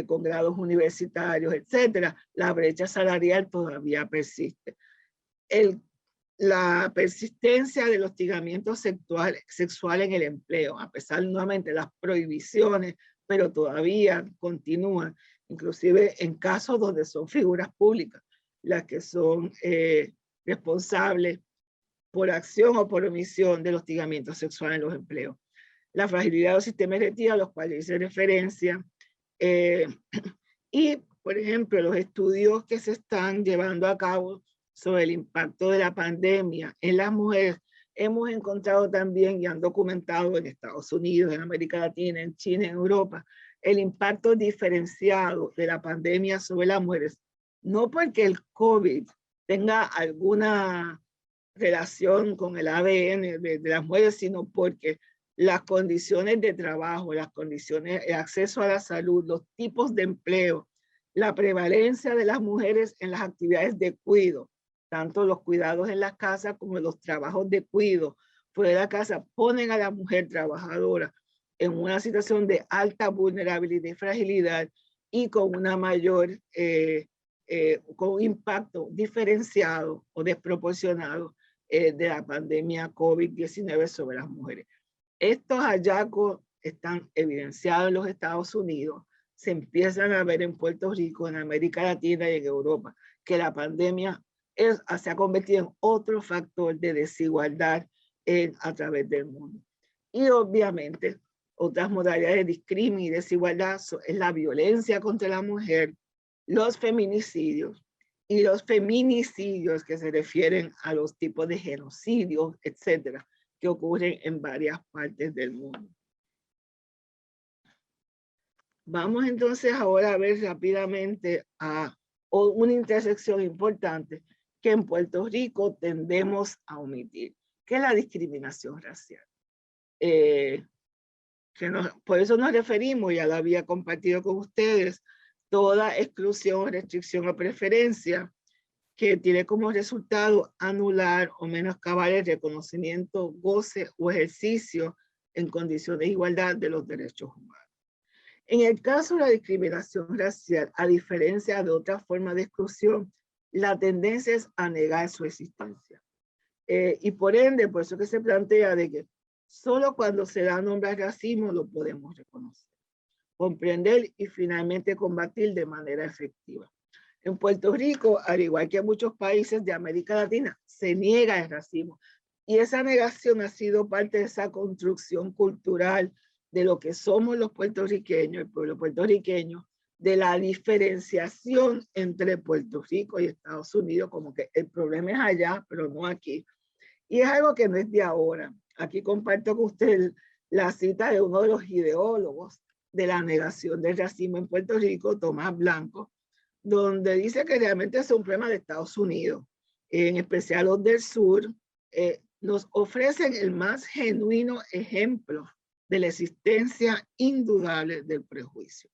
con grados universitarios, etcétera, la brecha salarial todavía persiste. La persistencia del hostigamiento sexual en el empleo, a pesar nuevamente de las prohibiciones, pero todavía continúan, inclusive en casos donde son figuras públicas las que son responsables por acción o por omisión del hostigamiento sexual en los empleos. La fragilidad de los sistemas de retiro a los cuales hice referencia y, por ejemplo, los estudios que se están llevando a cabo sobre el impacto de la pandemia en las mujeres, hemos encontrado también y han documentado en Estados Unidos, en América Latina, en China, en Europa, el impacto diferenciado de la pandemia sobre las mujeres. No porque el COVID tenga alguna relación con el ADN de las mujeres, sino porque las condiciones de trabajo, las condiciones de acceso a la salud, los tipos de empleo, la prevalencia de las mujeres en las actividades de cuidado, tanto los cuidados en la casa como los trabajos de cuidado fuera de la casa, ponen a la mujer trabajadora en una situación de alta vulnerabilidad y fragilidad y con una mayor, con un impacto diferenciado o desproporcionado de la pandemia COVID-19 sobre las mujeres. Estos hallazgos están evidenciados en los Estados Unidos, se empiezan a ver en Puerto Rico, en América Latina y en Europa, que la pandemia se ha convertido en otro factor de desigualdad a través del mundo. Y obviamente, otras modalidades de discriminación y desigualdad es la violencia contra la mujer, los feminicidios y los feminicidios que se refieren a los tipos de genocidios, etcétera, que ocurren en varias partes del mundo. Vamos entonces ahora a ver rápidamente a una intersección importante que en Puerto Rico tendemos a omitir, que es la discriminación racial. Por eso nos referimos, ya lo había compartido con ustedes, toda exclusión, restricción o preferencia que tiene como resultado anular o menoscabar el reconocimiento, goce o ejercicio en condiciones de igualdad de los derechos humanos. En el caso de la discriminación racial, a diferencia de otras formas de exclusión, la tendencia es a negar su existencia. Y por ende, por eso que se plantea de que solo cuando se da nombre al racismo lo podemos reconocer, comprender y finalmente combatir de manera efectiva. En Puerto Rico, al igual que en muchos países de América Latina, se niega el racismo. Y esa negación ha sido parte de esa construcción cultural de lo que somos los puertorriqueños, el pueblo puertorriqueño, de la diferenciación entre Puerto Rico y Estados Unidos, como que el problema es allá, pero no aquí. Y es algo que no es de ahora. Aquí comparto con usted la cita de uno de los ideólogos de la negación del racismo en Puerto Rico, Tomás Blanco, donde dice que realmente es un problema de Estados Unidos, en especial los del sur, nos ofrecen el más genuino ejemplo de la existencia indudable del prejuicio.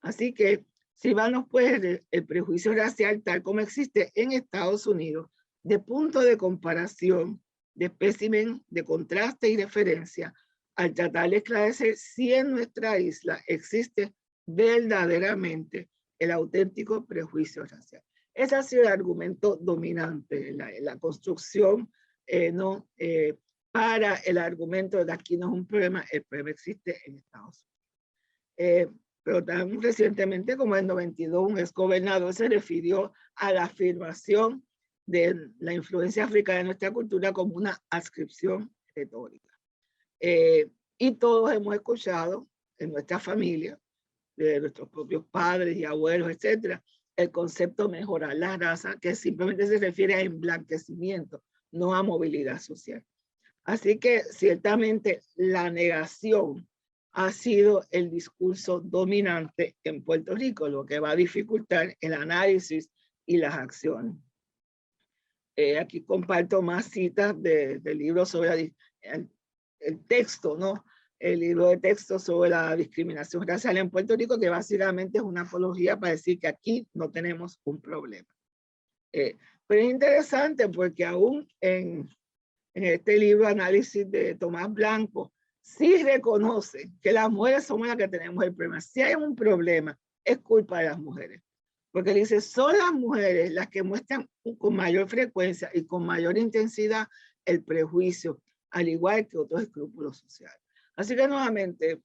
Así que, si vamos pues el prejuicio racial tal como existe en Estados Unidos, de punto de comparación, de espécimen, de contraste y referencia, al tratar de esclarecer si en nuestra isla existe verdaderamente el auténtico prejuicio racial. Ese ha sido el argumento dominante en la construcción para el argumento de que aquí no es un problema, el problema existe en Estados Unidos. Pero tan recientemente como en el 92, un exgobernador se refirió a la afirmación de la influencia africana en nuestra cultura como una adscripción retórica. Y todos hemos escuchado en nuestra familia, de nuestros propios padres y abuelos, etcétera, el concepto mejorar la raza, que simplemente se refiere a emblanquecimiento, no a movilidad social. Así que ciertamente la negación ha sido el discurso dominante en Puerto Rico, lo que va a dificultar el análisis y las acciones. Aquí comparto más citas del libro sobre el texto, ¿no? El libro de texto sobre la discriminación racial en Puerto Rico, que básicamente es una apología para decir que aquí no tenemos un problema. Pero es interesante porque aún en este libro Análisis de Tomás Blanco, sí reconoce que las mujeres somos las que tenemos el problema. Si hay un problema, es culpa de las mujeres. Porque dice, son las mujeres las que muestran con mayor frecuencia y con mayor intensidad el prejuicio, al igual que otros escrúpulos sociales. Así que nuevamente,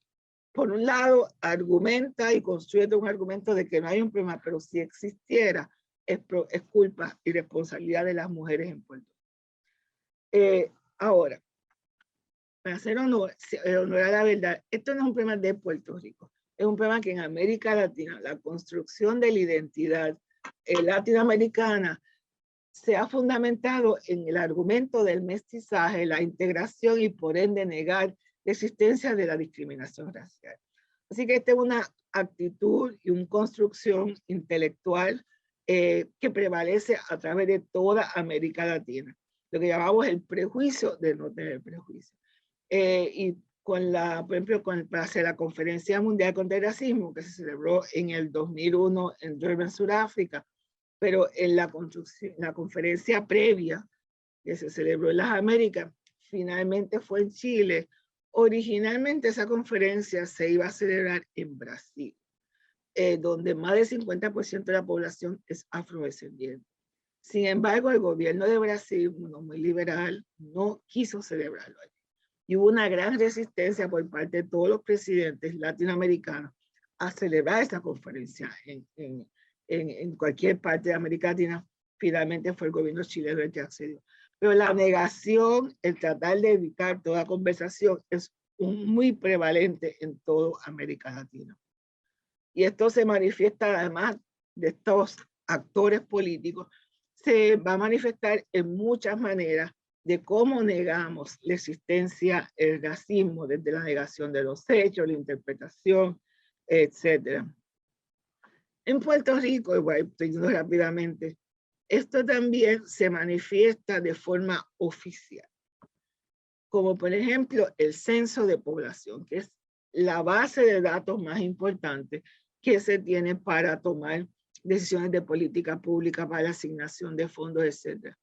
por un lado, argumenta y construye un argumento de que no hay un problema, pero si existiera, es culpa y responsabilidad de las mujeres en Puerto Rico. Ahora, para hacer honor a la verdad, esto no es un problema de Puerto Rico, es un problema que en América Latina, la construcción de la identidad latinoamericana se ha fundamentado en el argumento del mestizaje, la integración y por ende negar la existencia de la discriminación racial. Así que esta es una actitud y una construcción intelectual que prevalece a través de toda América Latina, lo que llamamos el prejuicio de no tener prejuicio. Y con por ejemplo, para hacer la Conferencia Mundial contra el Racismo, que se celebró en el 2001 en Durban, Sudáfrica, pero en la conferencia previa que se celebró en las Américas, finalmente fue en Chile. Originalmente esa conferencia se iba a celebrar en Brasil, donde más del 50% de la población es afrodescendiente. Sin embargo, el gobierno de Brasil, uno muy liberal, no quiso celebrarlo allí. Y hubo una gran resistencia por parte de todos los presidentes latinoamericanos a celebrar esta conferencia en cualquier parte de América Latina. Finalmente fue el gobierno chileno el que accedió. Pero la negación, el tratar de evitar toda conversación es muy prevalente en toda América Latina. Y esto se manifiesta además de estos actores políticos, se va a manifestar en muchas maneras de cómo negamos la existencia del racismo, desde la negación de los hechos, la interpretación, etc. En Puerto Rico, igual, estoy diciendo rápidamente, esto también se manifiesta de forma oficial, como por ejemplo el censo de población, que es la base de datos más importante que se tiene para tomar decisiones de política pública, para la asignación de fondos, etc.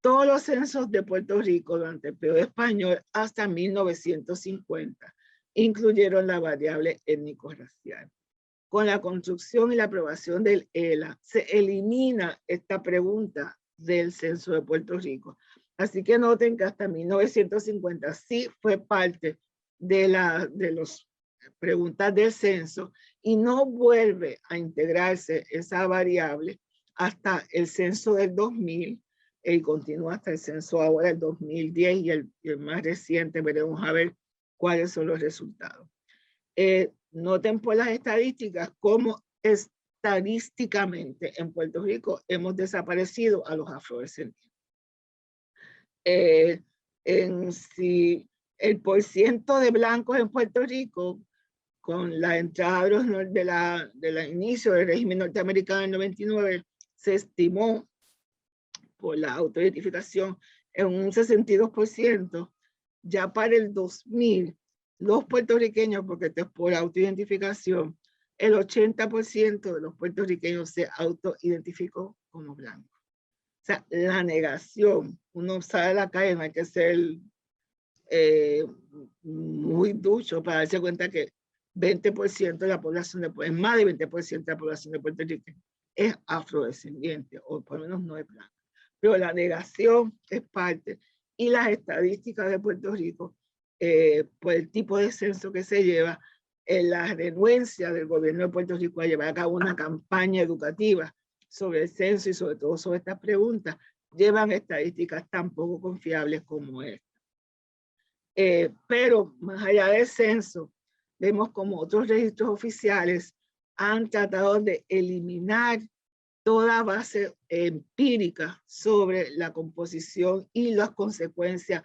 Todos los censos de Puerto Rico durante el periodo español hasta 1950 incluyeron la variable étnico-racial. Con la construcción y la aprobación del ELA, se elimina esta pregunta del censo de Puerto Rico. Así que noten que hasta 1950 sí fue parte de las preguntas del censo y no vuelve a integrarse esa variable hasta el censo del 2000 y continúa hasta el censo ahora del 2010 y el más reciente. Veremos a ver cuáles son los resultados. Noten por las estadísticas cómo estadísticamente en Puerto Rico hemos desaparecido a los afrodescendientes. Si el porciento de blancos en Puerto Rico, con la entrada de la inicio del régimen norteamericano en 99, se estimó por la autoidentificación en un 62%, ya para el 2000, los puertorriqueños, porque esto es por autoidentificación, el 80% de los puertorriqueños se autoidentificó como blanco. O sea, la negación, uno sale a la calle, no hay que ser muy ducho para darse cuenta que 20% de la población, más de 20% de la población de Puerto Rico es afrodescendiente, o por lo menos no es blanca. Pero la negación es parte. Y las estadísticas de Puerto Rico, por el tipo de censo que se lleva, la renuencia del gobierno de Puerto Rico a llevar a cabo una campaña educativa sobre el censo y sobre todo sobre estas preguntas, llevan estadísticas tan poco confiables como esta. Pero más allá del censo, vemos como otros registros oficiales han tratado de eliminar toda base empírica sobre la composición y las consecuencias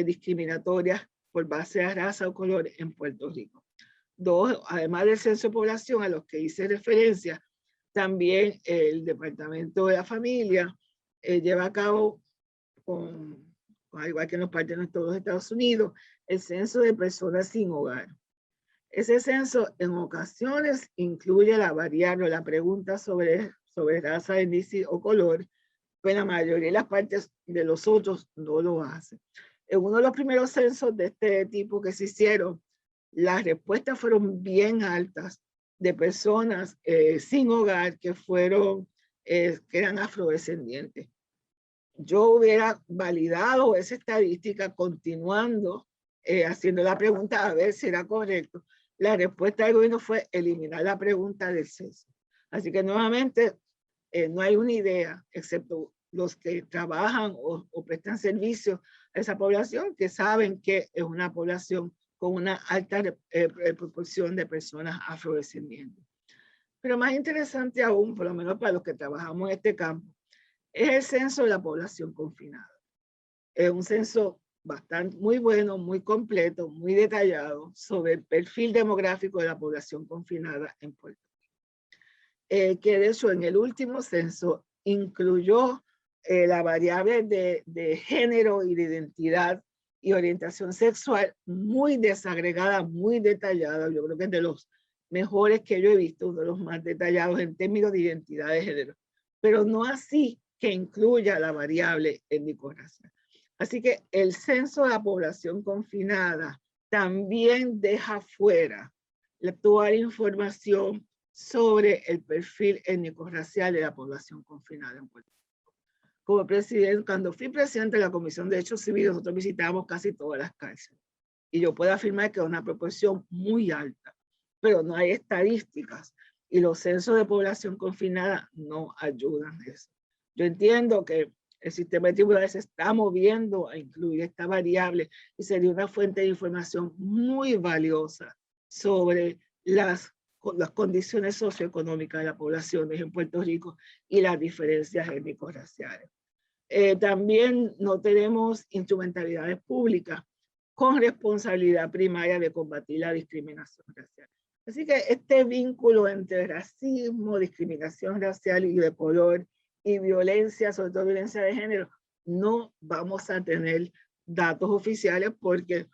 discriminatorias por base de raza o color en Puerto Rico. Además del censo de población a los que hice referencia, también el Departamento de la Familia lleva a cabo, al igual que en los partes de todos los Estados Unidos, el censo de personas sin hogar. Ese censo en ocasiones incluye la variable, la pregunta sobre raza, etnicidad o color, pero la mayoría de las partes de los otros no lo hace. En uno de los primeros censos de este tipo que se hicieron, las respuestas fueron bien altas de personas sin hogar que eran afrodescendientes. Yo hubiera validado esa estadística continuando haciendo la pregunta a ver si era correcto. La respuesta del gobierno fue eliminar la pregunta del censo. Así que nuevamente no hay una idea, excepto los que trabajan o prestan servicio a esa población, que saben que es una población con una alta proporción de personas afrodescendientes. Pero más interesante aún, por lo menos para los que trabajamos en este campo, es el censo de la población confinada. Es un censo muy bueno, muy completo, muy detallado sobre el perfil demográfico de la población confinada en Puerto Rico. Que de hecho en el último censo incluyó la variable de género y de identidad y orientación sexual muy desagregada, muy detallada. Yo creo que es de los mejores que yo he visto, uno de los más detallados en términos de identidad de género, pero no así que incluya la variable étnico-racial. Así que el censo de la población confinada también deja fuera toda la información sobre el perfil étnico-racial de la población confinada en Puerto Rico. Como presidente, cuando fui presidente de la Comisión de Derechos Civiles, nosotros visitábamos casi todas las cárceles. Y yo puedo afirmar que es una proporción muy alta, pero no hay estadísticas. Y los censos de población confinada no ayudan a eso. Yo entiendo que el sistema de tribunales se está moviendo a incluir esta variable y sería una fuente de información muy valiosa sobre las condiciones socioeconómicas de la población en Puerto Rico y las diferencias étnico-raciales. También no tenemos instrumentalidades públicas con responsabilidad primaria de combatir la discriminación racial. Así que este vínculo entre racismo, discriminación racial y de color y violencia, sobre todo violencia de género, no vamos a tener datos oficiales porque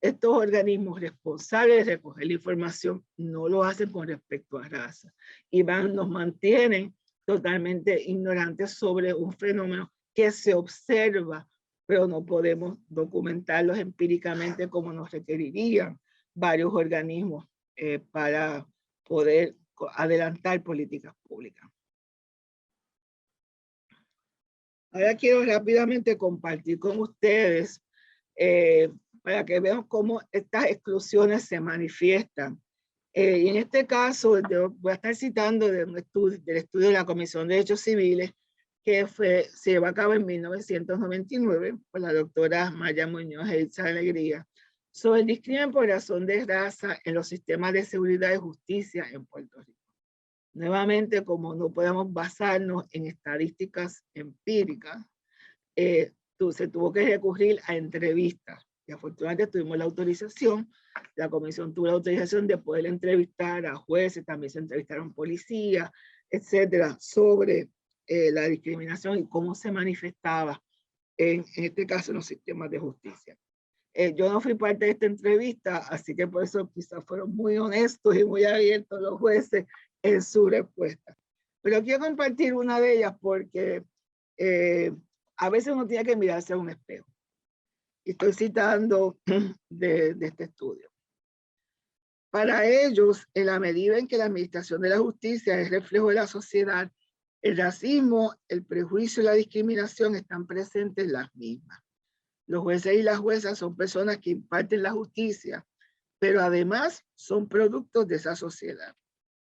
estos organismos responsables de recoger la información no lo hacen con respecto a raza y nos mantienen totalmente ignorantes sobre un fenómeno que se observa, pero no podemos documentarlos empíricamente como nos requerirían varios organismos para poder adelantar políticas públicas. Ahora quiero rápidamente compartir con ustedes para que vean cómo estas exclusiones se manifiestan. Y en este caso, yo voy a estar citando del estudio de la Comisión de Derechos Civiles que se llevó a cabo en 1999 por la doctora Maya Muñoz e Itza Alegría, sobre el discrimen por razón de raza en los sistemas de seguridad y justicia en Puerto Rico. Nuevamente, como no podemos basarnos en estadísticas empíricas, se tuvo que recurrir a entrevistas. Y afortunadamente tuvimos la autorización, la comisión tuvo la autorización de poder entrevistar a jueces, también se entrevistaron policías, etcétera, sobre la discriminación y cómo se manifestaba en este caso en los sistemas de justicia. Yo no fui parte de esta entrevista, así que por eso quizás fueron muy honestos y muy abiertos los jueces en su respuesta. Pero quiero compartir una de ellas porque a veces uno tiene que mirarse a un espejo. Y estoy citando de este estudio. Para ellos, en la medida en que la administración de la justicia es reflejo de la sociedad, el racismo, el prejuicio y la discriminación están presentes en las mismas. Los jueces y las juezas son personas que imparten la justicia, pero además son productos de esa sociedad.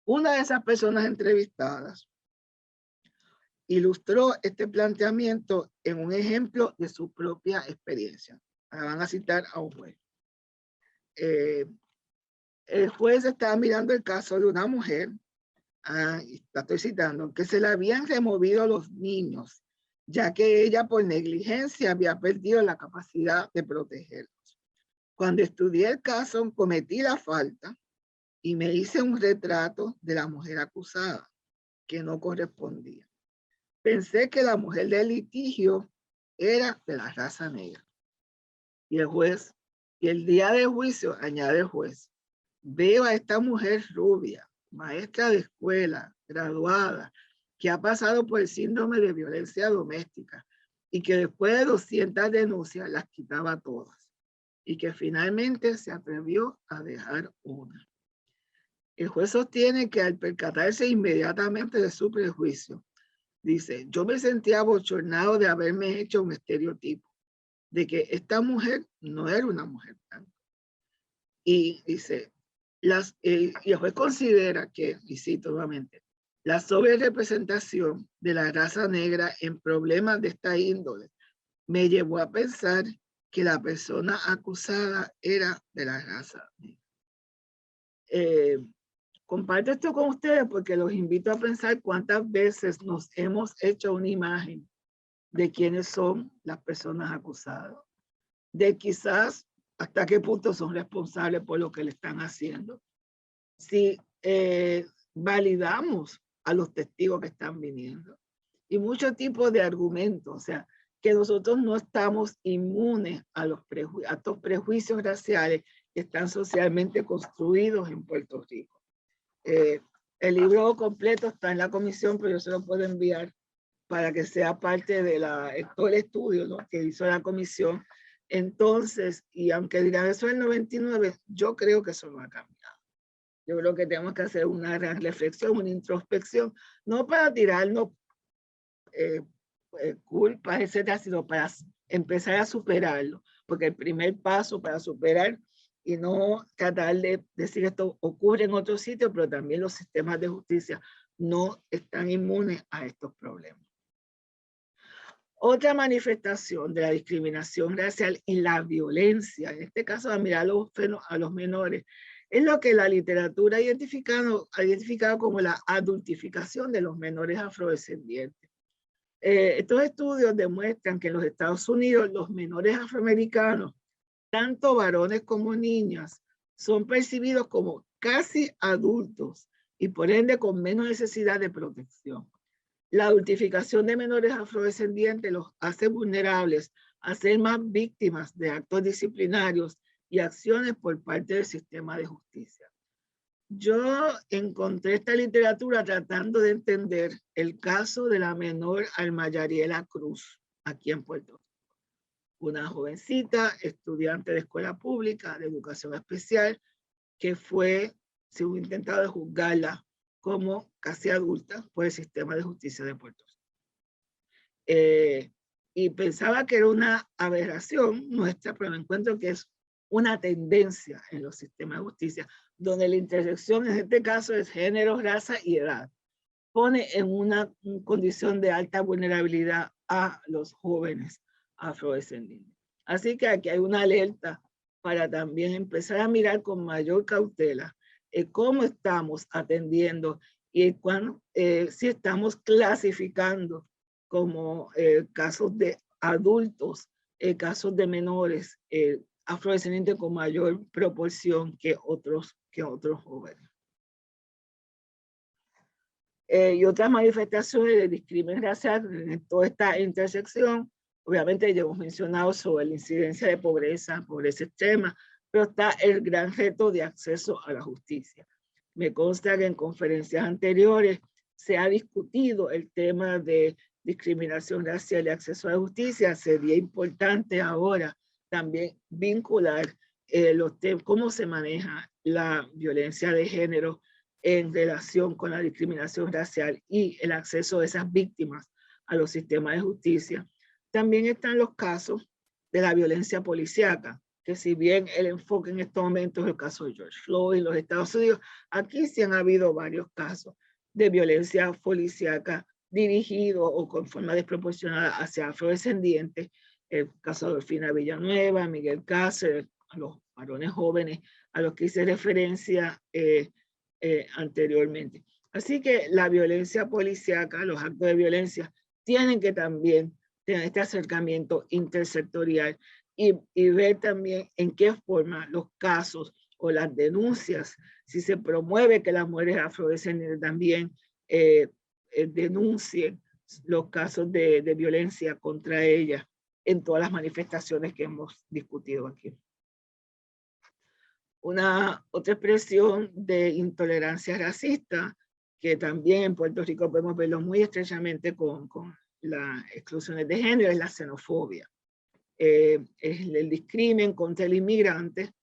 Una de esas personas entrevistadas ilustró este planteamiento en un ejemplo de su propia experiencia. Ahora van a citar a un juez. El juez estaba mirando el caso de una mujer, la estoy citando, que se le habían removido los niños, ya que ella por negligencia había perdido la capacidad de protegerlos. Cuando estudié el caso, cometí la falta y me hice un retrato de la mujer acusada, que no correspondía. Pensé que la mujer del litigio era de la raza negra. Y el juez, y el día del juicio, añade el juez, veo a esta mujer rubia, maestra de escuela, graduada, que ha pasado por el síndrome de violencia doméstica y que después de 200 denuncias las quitaba todas y que finalmente se atrevió a dejar una. El juez sostiene que al percatarse inmediatamente de su prejuicio, dice, yo me sentía abochornado de haberme hecho un estereotipo de que esta mujer no era una mujer blanca. Y dice, y el juez considera que, y cito nuevamente, la sobrerepresentación de la raza negra en problemas de esta índole me llevó a pensar que la persona acusada era de la raza negra. Comparto esto con ustedes porque los invito a pensar cuántas veces nos hemos hecho una imagen de quiénes son las personas acusadas, de quizás hasta qué punto son responsables por lo que le están haciendo. Si validamos a los testigos que están viniendo y muchos tipos de argumentos, o sea, que nosotros no estamos inmunes a estos prejuicios raciales que están socialmente construidos en Puerto Rico. El libro completo está en la comisión, pero yo se lo puedo enviar para que sea parte de todo el estudio, ¿no?, que hizo la comisión. Entonces, y aunque dirán eso en el 99, yo creo que eso no ha cambiado. Yo creo que tenemos que hacer una gran reflexión, una introspección, no para tirarnos culpas, etcétera, sino para empezar a superarlo, porque el primer paso para superar y no tratar de decir que esto ocurre en otros sitios, pero también los sistemas de justicia no están inmunes a estos problemas. Otra manifestación de la discriminación racial y la violencia, en este caso a mirar a los menores, es lo que la literatura ha identificado como la adultificación de los menores afrodescendientes. Estos estudios demuestran que en los Estados Unidos los menores afroamericanos, tanto varones como niñas, son percibidos como casi adultos y por ende con menos necesidad de protección. La adultificación de menores afrodescendientes los hace vulnerables a ser más víctimas de actos disciplinarios y acciones por parte del sistema de justicia. Yo encontré esta literatura tratando de entender el caso de la menor Alma Yariela Cruz, aquí en Puerto Rico. Una jovencita, estudiante de escuela pública de educación especial, que se hubo intentado de juzgarla como casi adulta por el sistema de justicia de Puerto Rico. Y pensaba que era una aberración nuestra, pero me encuentro que es una tendencia en los sistemas de justicia, donde la intersección en este caso es género, raza y edad. Pone en una condición de alta vulnerabilidad a los jóvenes afrodescendientes. Así que aquí hay una alerta para también empezar a mirar con mayor cautela cómo estamos atendiendo y si estamos clasificando como casos de adultos, casos de menores afrodescendientes con mayor proporción que otros jóvenes. Y otras manifestaciones de discriminación racial en toda esta intersección, obviamente ya hemos mencionado sobre la incidencia de pobreza extrema, pero está el gran reto de acceso a la justicia. Me consta que en conferencias anteriores se ha discutido el tema de discriminación racial y acceso a la justicia. Sería importante ahora también vincular cómo se maneja la violencia de género en relación con la discriminación racial y el acceso de esas víctimas a los sistemas de justicia. También están los casos de la violencia policíaca, que si bien el enfoque en estos momentos es el caso de George Floyd en los Estados Unidos, aquí sí han habido varios casos de violencia policíaca dirigido o con forma desproporcionada hacia afrodescendientes, el caso de Delfina Villanueva, Miguel Cáceres, a los varones jóvenes a los que hice referencia anteriormente. Así que la violencia policíaca, los actos de violencia, tienen que también tener este acercamiento intersectorial y ver también en qué forma los casos o las denuncias, si se promueve que las mujeres afrodescendientes también denuncien los casos de violencia contra ellas en todas las manifestaciones que hemos discutido aquí. Otra expresión de intolerancia racista, que también en Puerto Rico podemos verlo muy estrechamente con las exclusiones de género, es la xenofobia. Es el discrimen contra el inmigrante,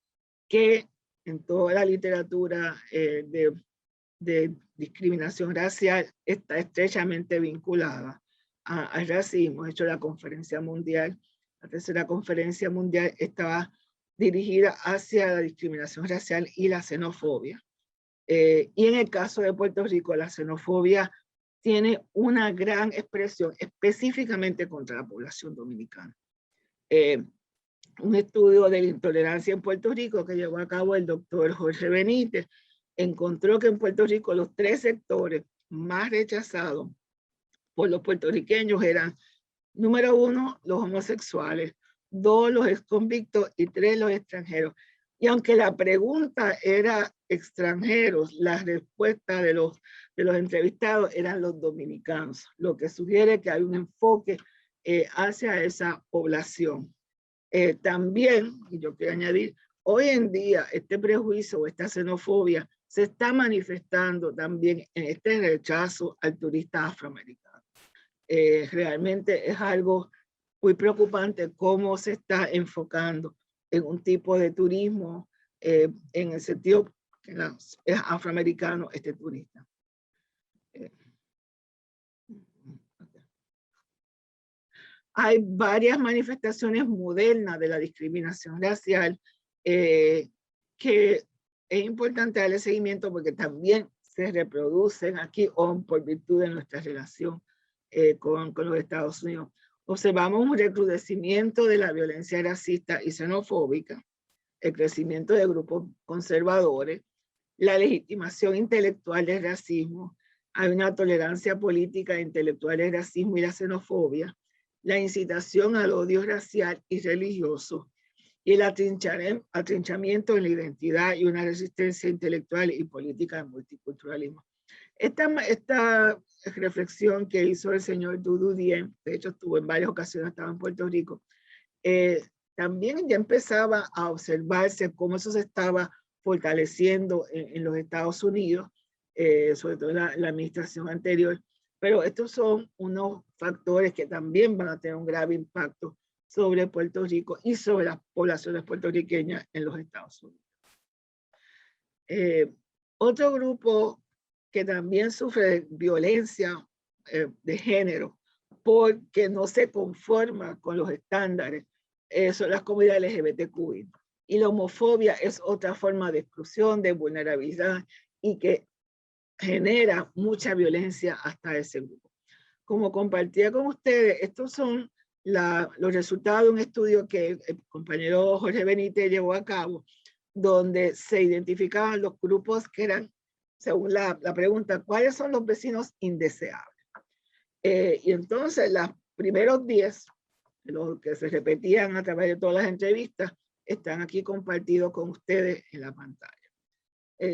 que en toda la literatura de discriminación racial está estrechamente vinculada al racismo. De hecho, la conferencia mundial, la tercera conferencia mundial, estaba dirigida hacia la discriminación racial y la xenofobia. Y en el caso de Puerto Rico, la xenofobia tiene una gran expresión específicamente contra la población dominicana. Un estudio de la intolerancia en Puerto Rico que llevó a cabo el doctor Jorge Benítez encontró que en Puerto Rico los 3 sectores más rechazados por los puertorriqueños eran, número 1, los homosexuales, 2, los exconvictos y 3, los extranjeros. Y aunque la pregunta era extranjeros, la respuesta de los entrevistados eran los dominicanos, lo que sugiere que hay un enfoque hacia esa población. También, y yo quiero añadir, hoy en día este prejuicio o esta xenofobia se está manifestando también en este rechazo al turista afroamericano. Realmente es algo muy preocupante cómo se está enfocando en un tipo de turismo en el sentido que es afroamericano este turista. Hay varias manifestaciones modernas de la discriminación racial que es importante darle seguimiento porque también se reproducen aquí o por virtud de nuestra relación con los Estados Unidos. Observamos un recrudecimiento de la violencia racista y xenofóbica, el crecimiento de grupos conservadores, la legitimación intelectual del racismo, hay una tolerancia política e intelectual del racismo y la xenofobia, la incitación al odio racial y religioso, y el atrinchamiento en la identidad y una resistencia intelectual y política al multiculturalismo. Esta reflexión que hizo el señor Doudou Dieng, de hecho estuvo en varias ocasiones, estaba en Puerto Rico, también ya empezaba a observarse cómo eso se estaba fortaleciendo en los Estados Unidos, sobre todo en la administración anterior, pero estos son unos factores que también van a tener un grave impacto sobre Puerto Rico y sobre las poblaciones puertorriqueñas en los Estados Unidos. Otro grupo que también sufre de violencia de género porque no se conforma con los estándares son las comunidades LGBTQI. Y la homofobia es otra forma de exclusión, de vulnerabilidad y que genera mucha violencia hasta ese grupo. Como compartía con ustedes, estos son los resultados de un estudio que el compañero Jorge Benítez llevó a cabo, donde se identificaban los grupos que eran, según la pregunta, ¿cuáles son los vecinos indeseables? Y entonces los primeros 10, los que se repetían a través de todas las entrevistas, están aquí compartidos con ustedes en la pantalla.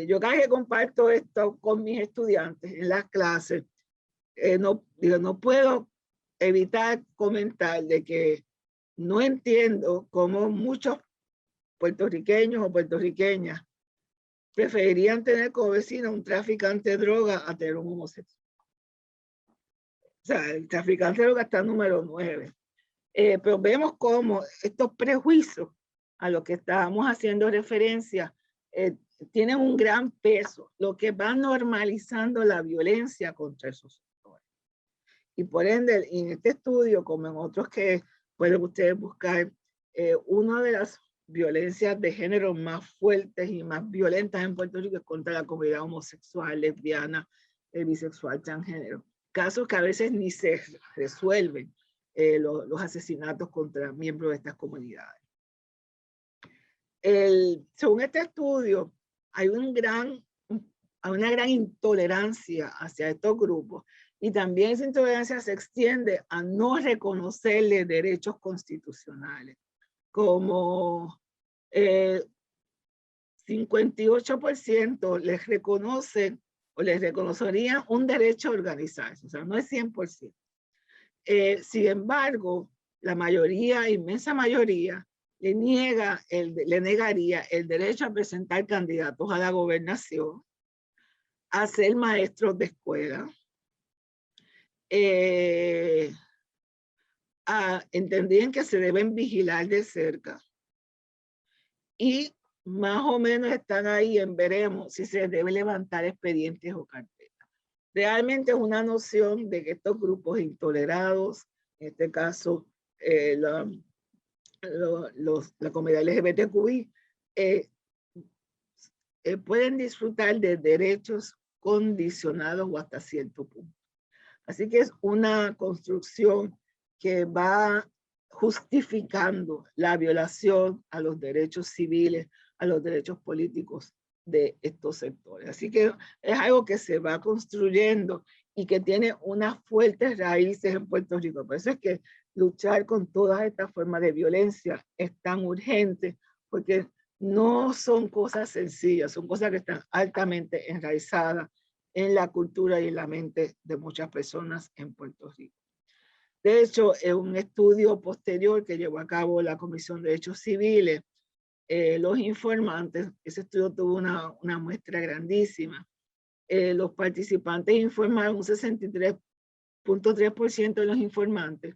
Yo cada vez que comparto esto con mis estudiantes en las clases, no puedo evitar comentar de que no entiendo cómo muchos puertorriqueños o puertorriqueñas preferirían tener como vecino un traficante de droga a tener un homosexual. O sea, el traficante de droga está número 9. Pero vemos cómo estos prejuicios a los que estábamos haciendo referencia tienen un gran peso, lo que va normalizando la violencia contra esos sectores. Y por ende, en este estudio, como en otros que pueden ustedes buscar, una de las violencias de género más fuertes y más violentas en Puerto Rico es contra la comunidad homosexual, lesbiana, bisexual, transgénero. Casos que a veces ni se resuelven, los asesinatos contra miembros de estas comunidades. Según este estudio, hay una gran intolerancia hacia estos grupos y también esa intolerancia se extiende a no reconocerles derechos constitucionales, como 58% les reconocen o les reconocerían un derecho a organizarse, o sea, no es 100%. Sin embargo, la mayoría, inmensa mayoría, le negaría el derecho a presentar candidatos a la gobernación, a ser maestros de escuela, entendían que se deben vigilar de cerca y más o menos están ahí en veremos si se debe levantar expedientes o carpetas. Realmente es una noción de que estos grupos intolerados, en este caso la comunidad LGBTQI, pueden disfrutar de derechos condicionados o hasta cierto punto. Así que es una construcción que va justificando la violación a los derechos civiles, a los derechos políticos de estos sectores. Así que es algo que se va construyendo y que tiene unas fuertes raíces en Puerto Rico. Por eso es que luchar con todas estas formas de violencia es tan urgente, porque no son cosas sencillas, son cosas que están altamente enraizadas en la cultura y en la mente de muchas personas en Puerto Rico. De hecho, en un estudio posterior que llevó a cabo la Comisión de Derechos Civiles, los informantes, ese estudio tuvo una muestra grandísima, los participantes informaron un 63.3% de los informantes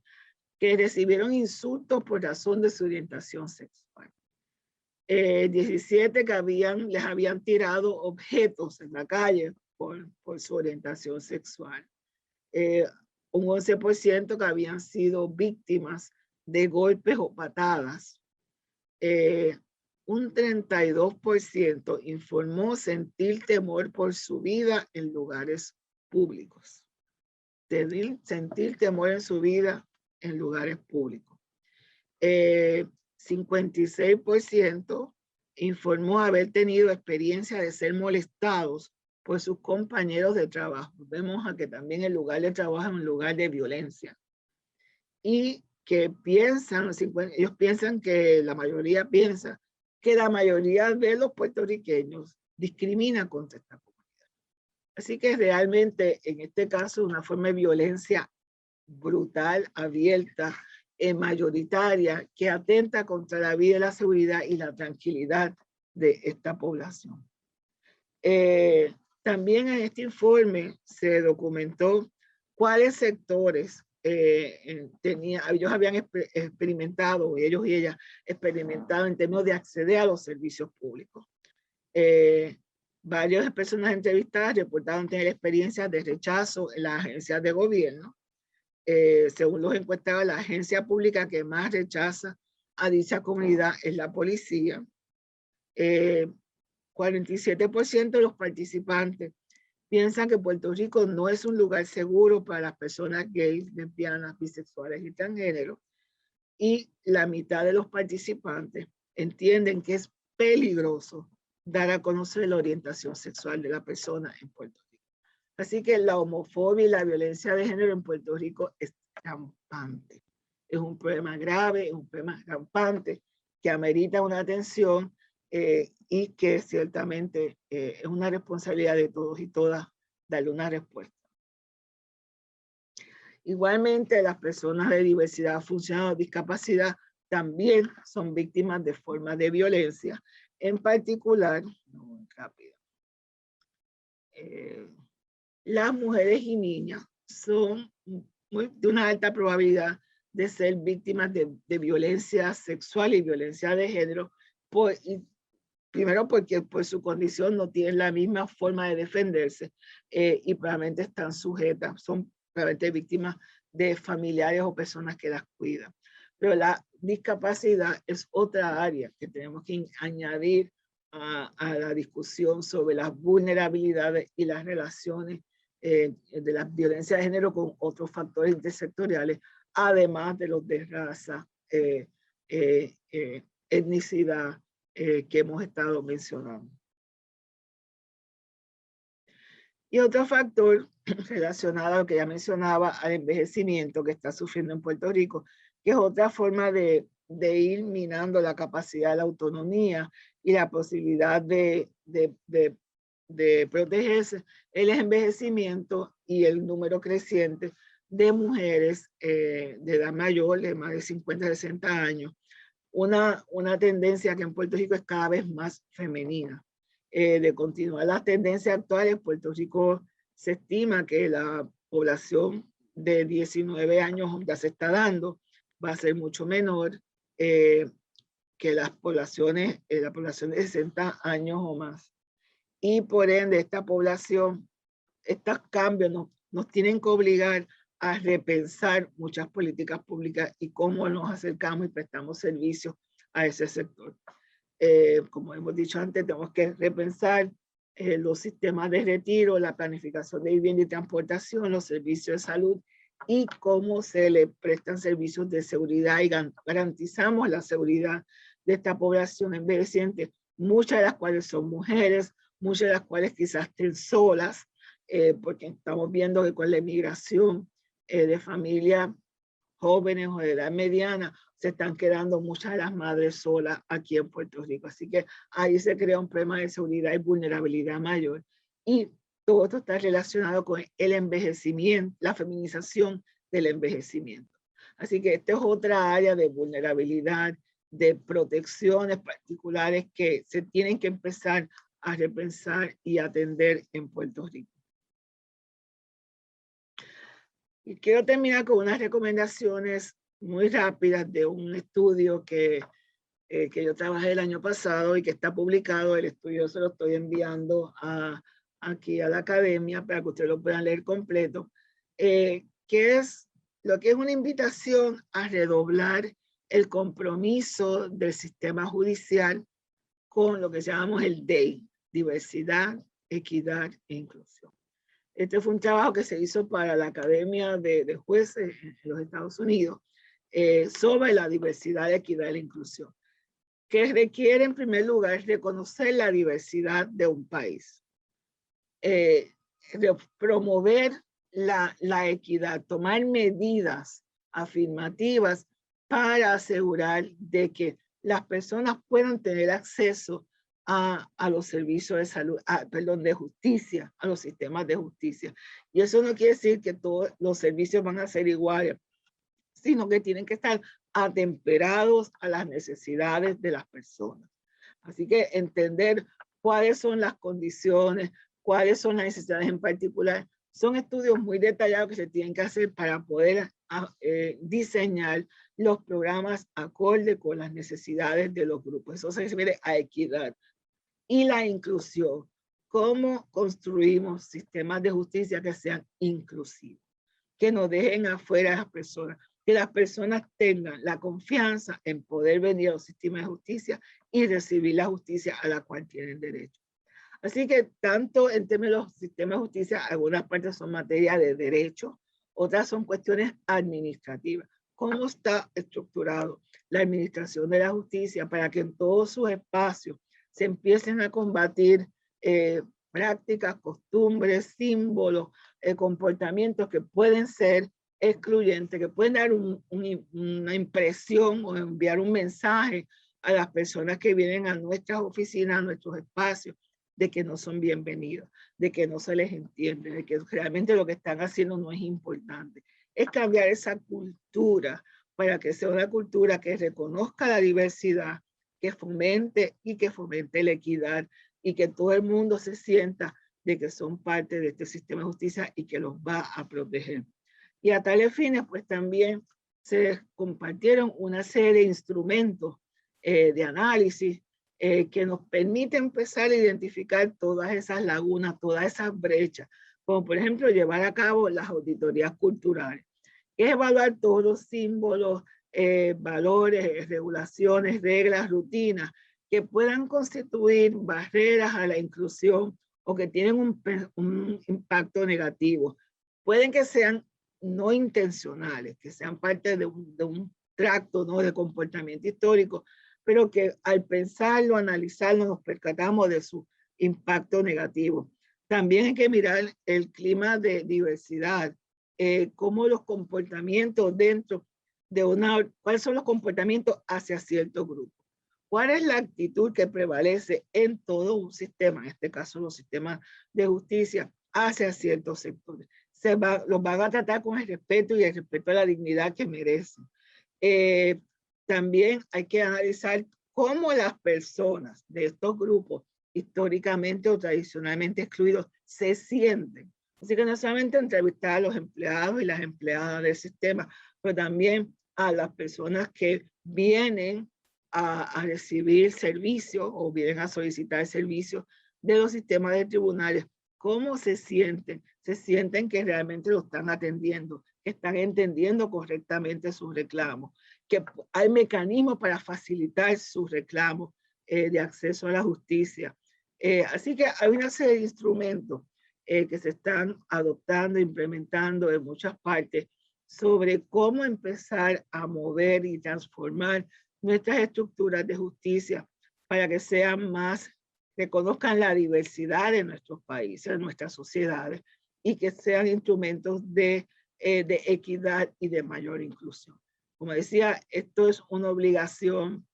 que recibieron insultos por razón de su orientación sexual. 17 que les habían tirado objetos en la calle por su orientación sexual. Un 11% que habían sido víctimas de golpes o patadas. Un 32% informó sentir temor por su vida en lugares públicos. Sentir temor en su vida en lugares públicos. 56% informó haber tenido experiencia de ser molestados por sus compañeros de trabajo. Vemos a que también el lugar de trabajo es un lugar de violencia. Y que ellos piensan que la mayoría piensa que la mayoría de los puertorriqueños discrimina contra esta comunidad. Así que realmente en este caso una forma de violencia brutal, abierta, mayoritaria, que atenta contra la vida, la seguridad y la tranquilidad de esta población. También en este informe se documentó cuáles sectores ellos habían experimentado, ellos y ellas experimentado en términos de acceder a los servicios públicos. Varias personas entrevistadas reportaron tener experiencias de rechazo en las agencias de gobierno. Según los encuestados, la agencia pública que más rechaza a dicha comunidad es la policía. 47% de los participantes piensan que Puerto Rico no es un lugar seguro para las personas gays, lesbianas, bisexuales y transgénero. Y la mitad de los participantes entienden que es peligroso dar a conocer la orientación sexual de la persona en Puerto Rico. Así que la homofobia y la violencia de género en Puerto Rico es rampante. Es un problema grave, es un problema rampante que amerita una atención y que ciertamente es una responsabilidad de todos y todas darle una respuesta. Igualmente, las personas de diversidad funcional o discapacidad también son víctimas de formas de violencia. En particular, las mujeres y niñas son de una alta probabilidad de ser víctimas de violencia sexual y violencia de género, primero porque por su condición no tienen la misma forma de defenderse y probablemente están sujetas, son probablemente víctimas de familiares o personas que las cuidan. Pero la discapacidad es otra área que tenemos que añadir a la discusión sobre las vulnerabilidades y las relaciones de la violencia de género con otros factores intersectoriales, además de los de raza, etnicidad, que hemos estado mencionando. Y otro factor relacionado a lo que ya mencionaba, al envejecimiento que está sufriendo en Puerto Rico, que es otra forma de ir minando la capacidad de la autonomía y la posibilidad de protegerse, el envejecimiento y el número creciente de mujeres de edad mayor, de más de 50, 60 años, una tendencia que en Puerto Rico es cada vez más femenina. De continuar las tendencias actuales, Puerto Rico se estima que la población de 19 años ya se está dando, va a ser mucho menor que la población de 60 años o más. Y por ende, esta población, estos cambios nos tienen que obligar a repensar muchas políticas públicas y cómo nos acercamos y prestamos servicios a ese sector. Como hemos dicho antes, tenemos que repensar los sistemas de retiro, la planificación de vivienda y transportación, los servicios de salud y cómo se le prestan servicios de seguridad y garantizamos la seguridad de esta población envejeciente, muchas de las cuales son mujeres, muchas de las cuales quizás estén solas, porque estamos viendo que con la emigración de familias jóvenes o de edad mediana, se están quedando muchas de las madres solas aquí en Puerto Rico. Así que ahí se crea un problema de seguridad y vulnerabilidad mayor. Y todo esto está relacionado con el envejecimiento, la feminización del envejecimiento. Así que esta es otra área de vulnerabilidad, de protecciones particulares que se tienen que empezar a repensar y atender en Puerto Rico. Y quiero terminar con unas recomendaciones muy rápidas de un estudio que que yo trabajé el año pasado y que está publicado. El estudio se lo estoy enviando aquí a la academia para que ustedes lo puedan leer completo, que es lo que es una invitación a redoblar el compromiso del sistema judicial con lo que llamamos el DEI, diversidad, equidad e inclusión. Este fue un trabajo que se hizo para la Academia de Jueces en los Estados Unidos sobre la diversidad, equidad e inclusión, que requiere en primer lugar reconocer la diversidad de un país, promover la equidad, tomar medidas afirmativas para asegurar de que las personas puedan tener acceso a los servicios de salud, de justicia, a los sistemas de justicia. Y eso no quiere decir que todos los servicios van a ser iguales, sino que tienen que estar atemperados a las necesidades de las personas. Así que entender cuáles son las condiciones, cuáles son las necesidades en particular, son estudios muy detallados que se tienen que hacer para poder diseñar los programas acorde con las necesidades de los grupos. Eso se refiere a equidad. Y la inclusión, cómo construimos sistemas de justicia que sean inclusivos, que no dejen afuera a las personas, que las personas tengan la confianza en poder venir a los sistemas de justicia y recibir la justicia a la cual tienen derecho. Así que tanto en términos de los sistemas de justicia, algunas partes son materia de derecho, otras son cuestiones administrativas. ¿Cómo está estructurado la administración de la justicia para que en todos sus espacios se empiecen a combatir prácticas, costumbres, símbolos, comportamientos que pueden ser excluyentes, que pueden dar una impresión o enviar un mensaje a las personas que vienen a nuestras oficinas, a nuestros espacios, de que no son bienvenidos, de que no se les entiende, de que realmente lo que están haciendo no es importante. Es cambiar esa cultura para que sea una cultura que reconozca la diversidad, que fomente la equidad y que todo el mundo se sienta de que son parte de este sistema de justicia y que los va a proteger. Y a tales fines, pues también se compartieron una serie de instrumentos de análisis que nos permite empezar a identificar todas esas lagunas, todas esas brechas, como por ejemplo llevar a cabo las auditorías culturales, que es evaluar todos los símbolos, valores, regulaciones, reglas, rutinas, que puedan constituir barreras a la inclusión o que tienen un impacto negativo. Pueden que sean no intencionales, que sean parte de un tracto, ¿no?, de comportamiento histórico, pero que al pensarlo, analizarlo, nos percatamos de su impacto negativo. También hay que mirar el clima de diversidad, cómo los comportamientos dentro de cuáles son los comportamientos hacia cierto grupo. ¿Cuál es la actitud que prevalece en todo un sistema, en este caso los sistemas de justicia, hacia ciertos sectores? Los van a tratar con el respeto y el respeto a la dignidad que merecen. También hay que analizar cómo las personas de estos grupos históricamente o tradicionalmente excluidos se sienten. Así que no solamente entrevistar a los empleados y las empleadas del sistema, pero también a las personas que vienen a recibir servicios o vienen a solicitar servicios de los sistemas de tribunales. ¿Cómo se sienten? Se sienten que realmente lo están atendiendo, que están entendiendo correctamente sus reclamos, que hay mecanismos para facilitar sus reclamos de acceso a la justicia. Así que hay una serie de instrumentos que se están adoptando, implementando en muchas partes sobre cómo empezar a mover y transformar nuestras estructuras de justicia para que sean más, reconozcan la diversidad de nuestros países, de nuestras sociedades, y que sean instrumentos de equidad y de mayor inclusión. Como decía, esto es una obligación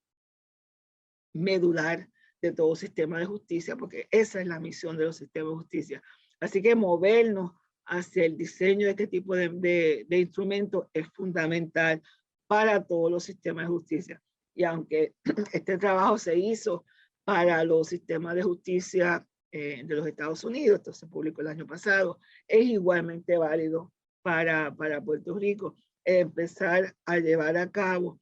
medular de todo sistema de justicia, porque esa es la misión de los sistemas de justicia. Así que movernos hacia el diseño de este tipo de instrumentos es fundamental para todos los sistemas de justicia. Y aunque este trabajo se hizo para los sistemas de justicia de los Estados Unidos, esto se publicó el año pasado, es igualmente válido para Puerto Rico. Empezar a llevar a cabo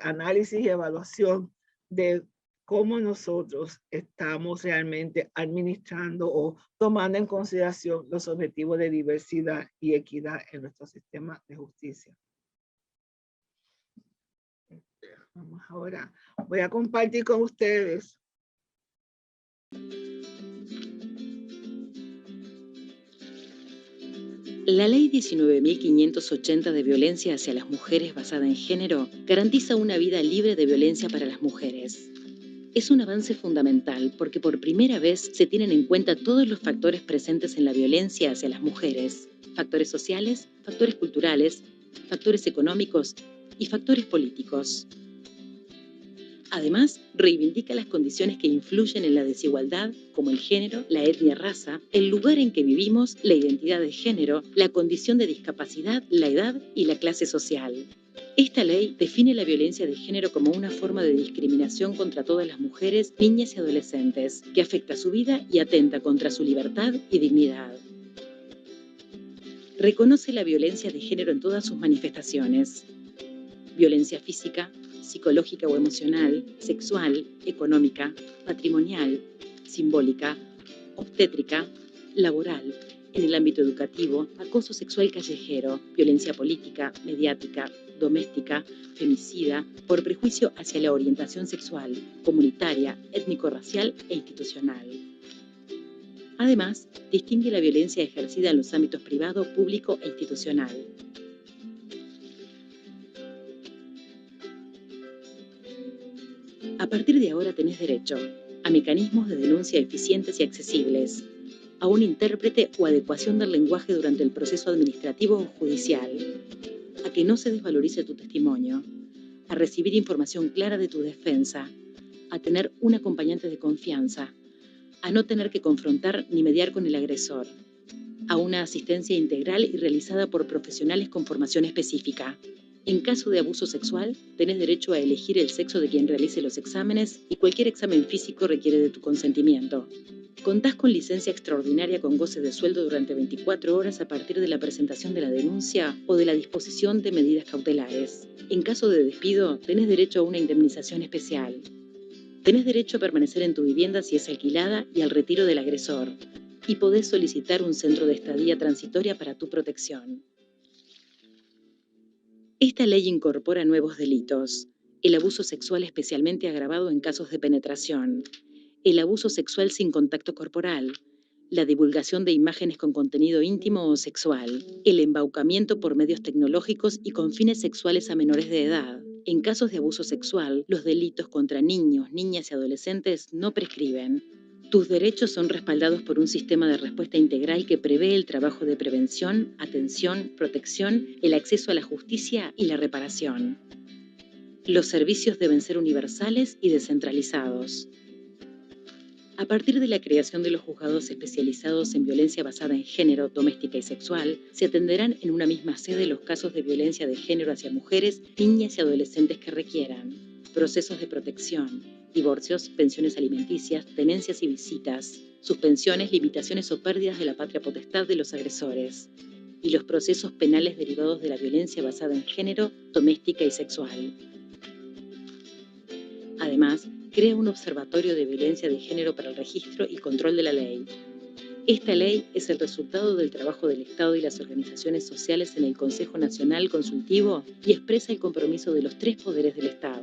análisis y evaluación de cómo nosotros estamos realmente administrando o tomando en consideración los objetivos de diversidad y equidad en nuestro sistema de justicia. Vamos ahora, voy a compartir con ustedes. La Ley 19.580 de violencia hacia las mujeres basada en género garantiza una vida libre de violencia para las mujeres. Es un avance fundamental porque por primera vez se tienen en cuenta todos los factores presentes en la violencia hacia las mujeres: factores sociales, factores culturales, factores económicos y factores políticos. Además, reivindica las condiciones que influyen en la desigualdad, como el género, la etnia, raza, el lugar en que vivimos, la identidad de género, la condición de discapacidad, la edad y la clase social. Esta ley define la violencia de género como una forma de discriminación contra todas las mujeres, niñas y adolescentes, que afecta su vida y atenta contra su libertad y dignidad. Reconoce la violencia de género en todas sus manifestaciones: violencia física, psicológica o emocional, sexual, económica, patrimonial, simbólica, obstétrica, laboral, en el ámbito educativo, acoso sexual callejero, violencia política, mediática, doméstica, femicida, por prejuicio hacia la orientación sexual, comunitaria, étnico-racial e institucional. Además, distingue la violencia ejercida en los ámbitos privado, público e institucional. A partir de ahora tenés derecho a mecanismos de denuncia eficientes y accesibles, a un intérprete o adecuación del lenguaje durante el proceso administrativo o judicial, a que no se desvalorice tu testimonio, a recibir información clara de tu defensa, a tener un acompañante de confianza, a no tener que confrontar ni mediar con el agresor, a una asistencia integral y realizada por profesionales con formación específica. En caso de abuso sexual, tenés derecho a elegir el sexo de quien realice los exámenes y cualquier examen físico requiere de tu consentimiento. Contás con licencia extraordinaria con goce de sueldo durante 24 horas a partir de la presentación de la denuncia o de la disposición de medidas cautelares. En caso de despido, tenés derecho a una indemnización especial. Tenés derecho a permanecer en tu vivienda si es alquilada y al retiro del agresor. Y podés solicitar un centro de estadía transitoria para tu protección. Esta ley incorpora nuevos delitos: el abuso sexual especialmente agravado en casos de penetración, el abuso sexual sin contacto corporal, la divulgación de imágenes con contenido íntimo o sexual, el embaucamiento por medios tecnológicos y con fines sexuales a menores de edad. En casos de abuso sexual, los delitos contra niños, niñas y adolescentes no prescriben. Tus derechos son respaldados por un sistema de respuesta integral que prevé el trabajo de prevención, atención, protección, el acceso a la justicia y la reparación. Los servicios deben ser universales y descentralizados. A partir de la creación de los juzgados especializados en violencia basada en género, doméstica y sexual, se atenderán en una misma sede los casos de violencia de género hacia mujeres, niñas y adolescentes que requieran. Procesos de protección, divorcios, pensiones alimenticias, tenencias y visitas, suspensiones, limitaciones o pérdidas de la patria potestad de los agresores, y los procesos penales derivados de la violencia basada en género, doméstica y sexual. Además, crea un observatorio de violencia de género para el registro y control de la ley. Esta ley es el resultado del trabajo del Estado y las organizaciones sociales en el Consejo Nacional Consultivo y expresa el compromiso de los 3 poderes del Estado.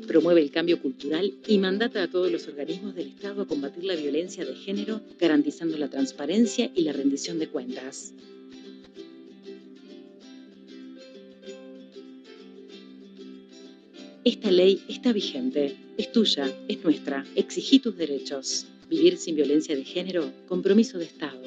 Promueve el cambio cultural y mandata a todos los organismos del Estado a combatir la violencia de género, garantizando la transparencia y la rendición de cuentas. Esta ley está vigente, es tuya, es nuestra. Exigí tus derechos. Vivir sin violencia de género, compromiso de Estado.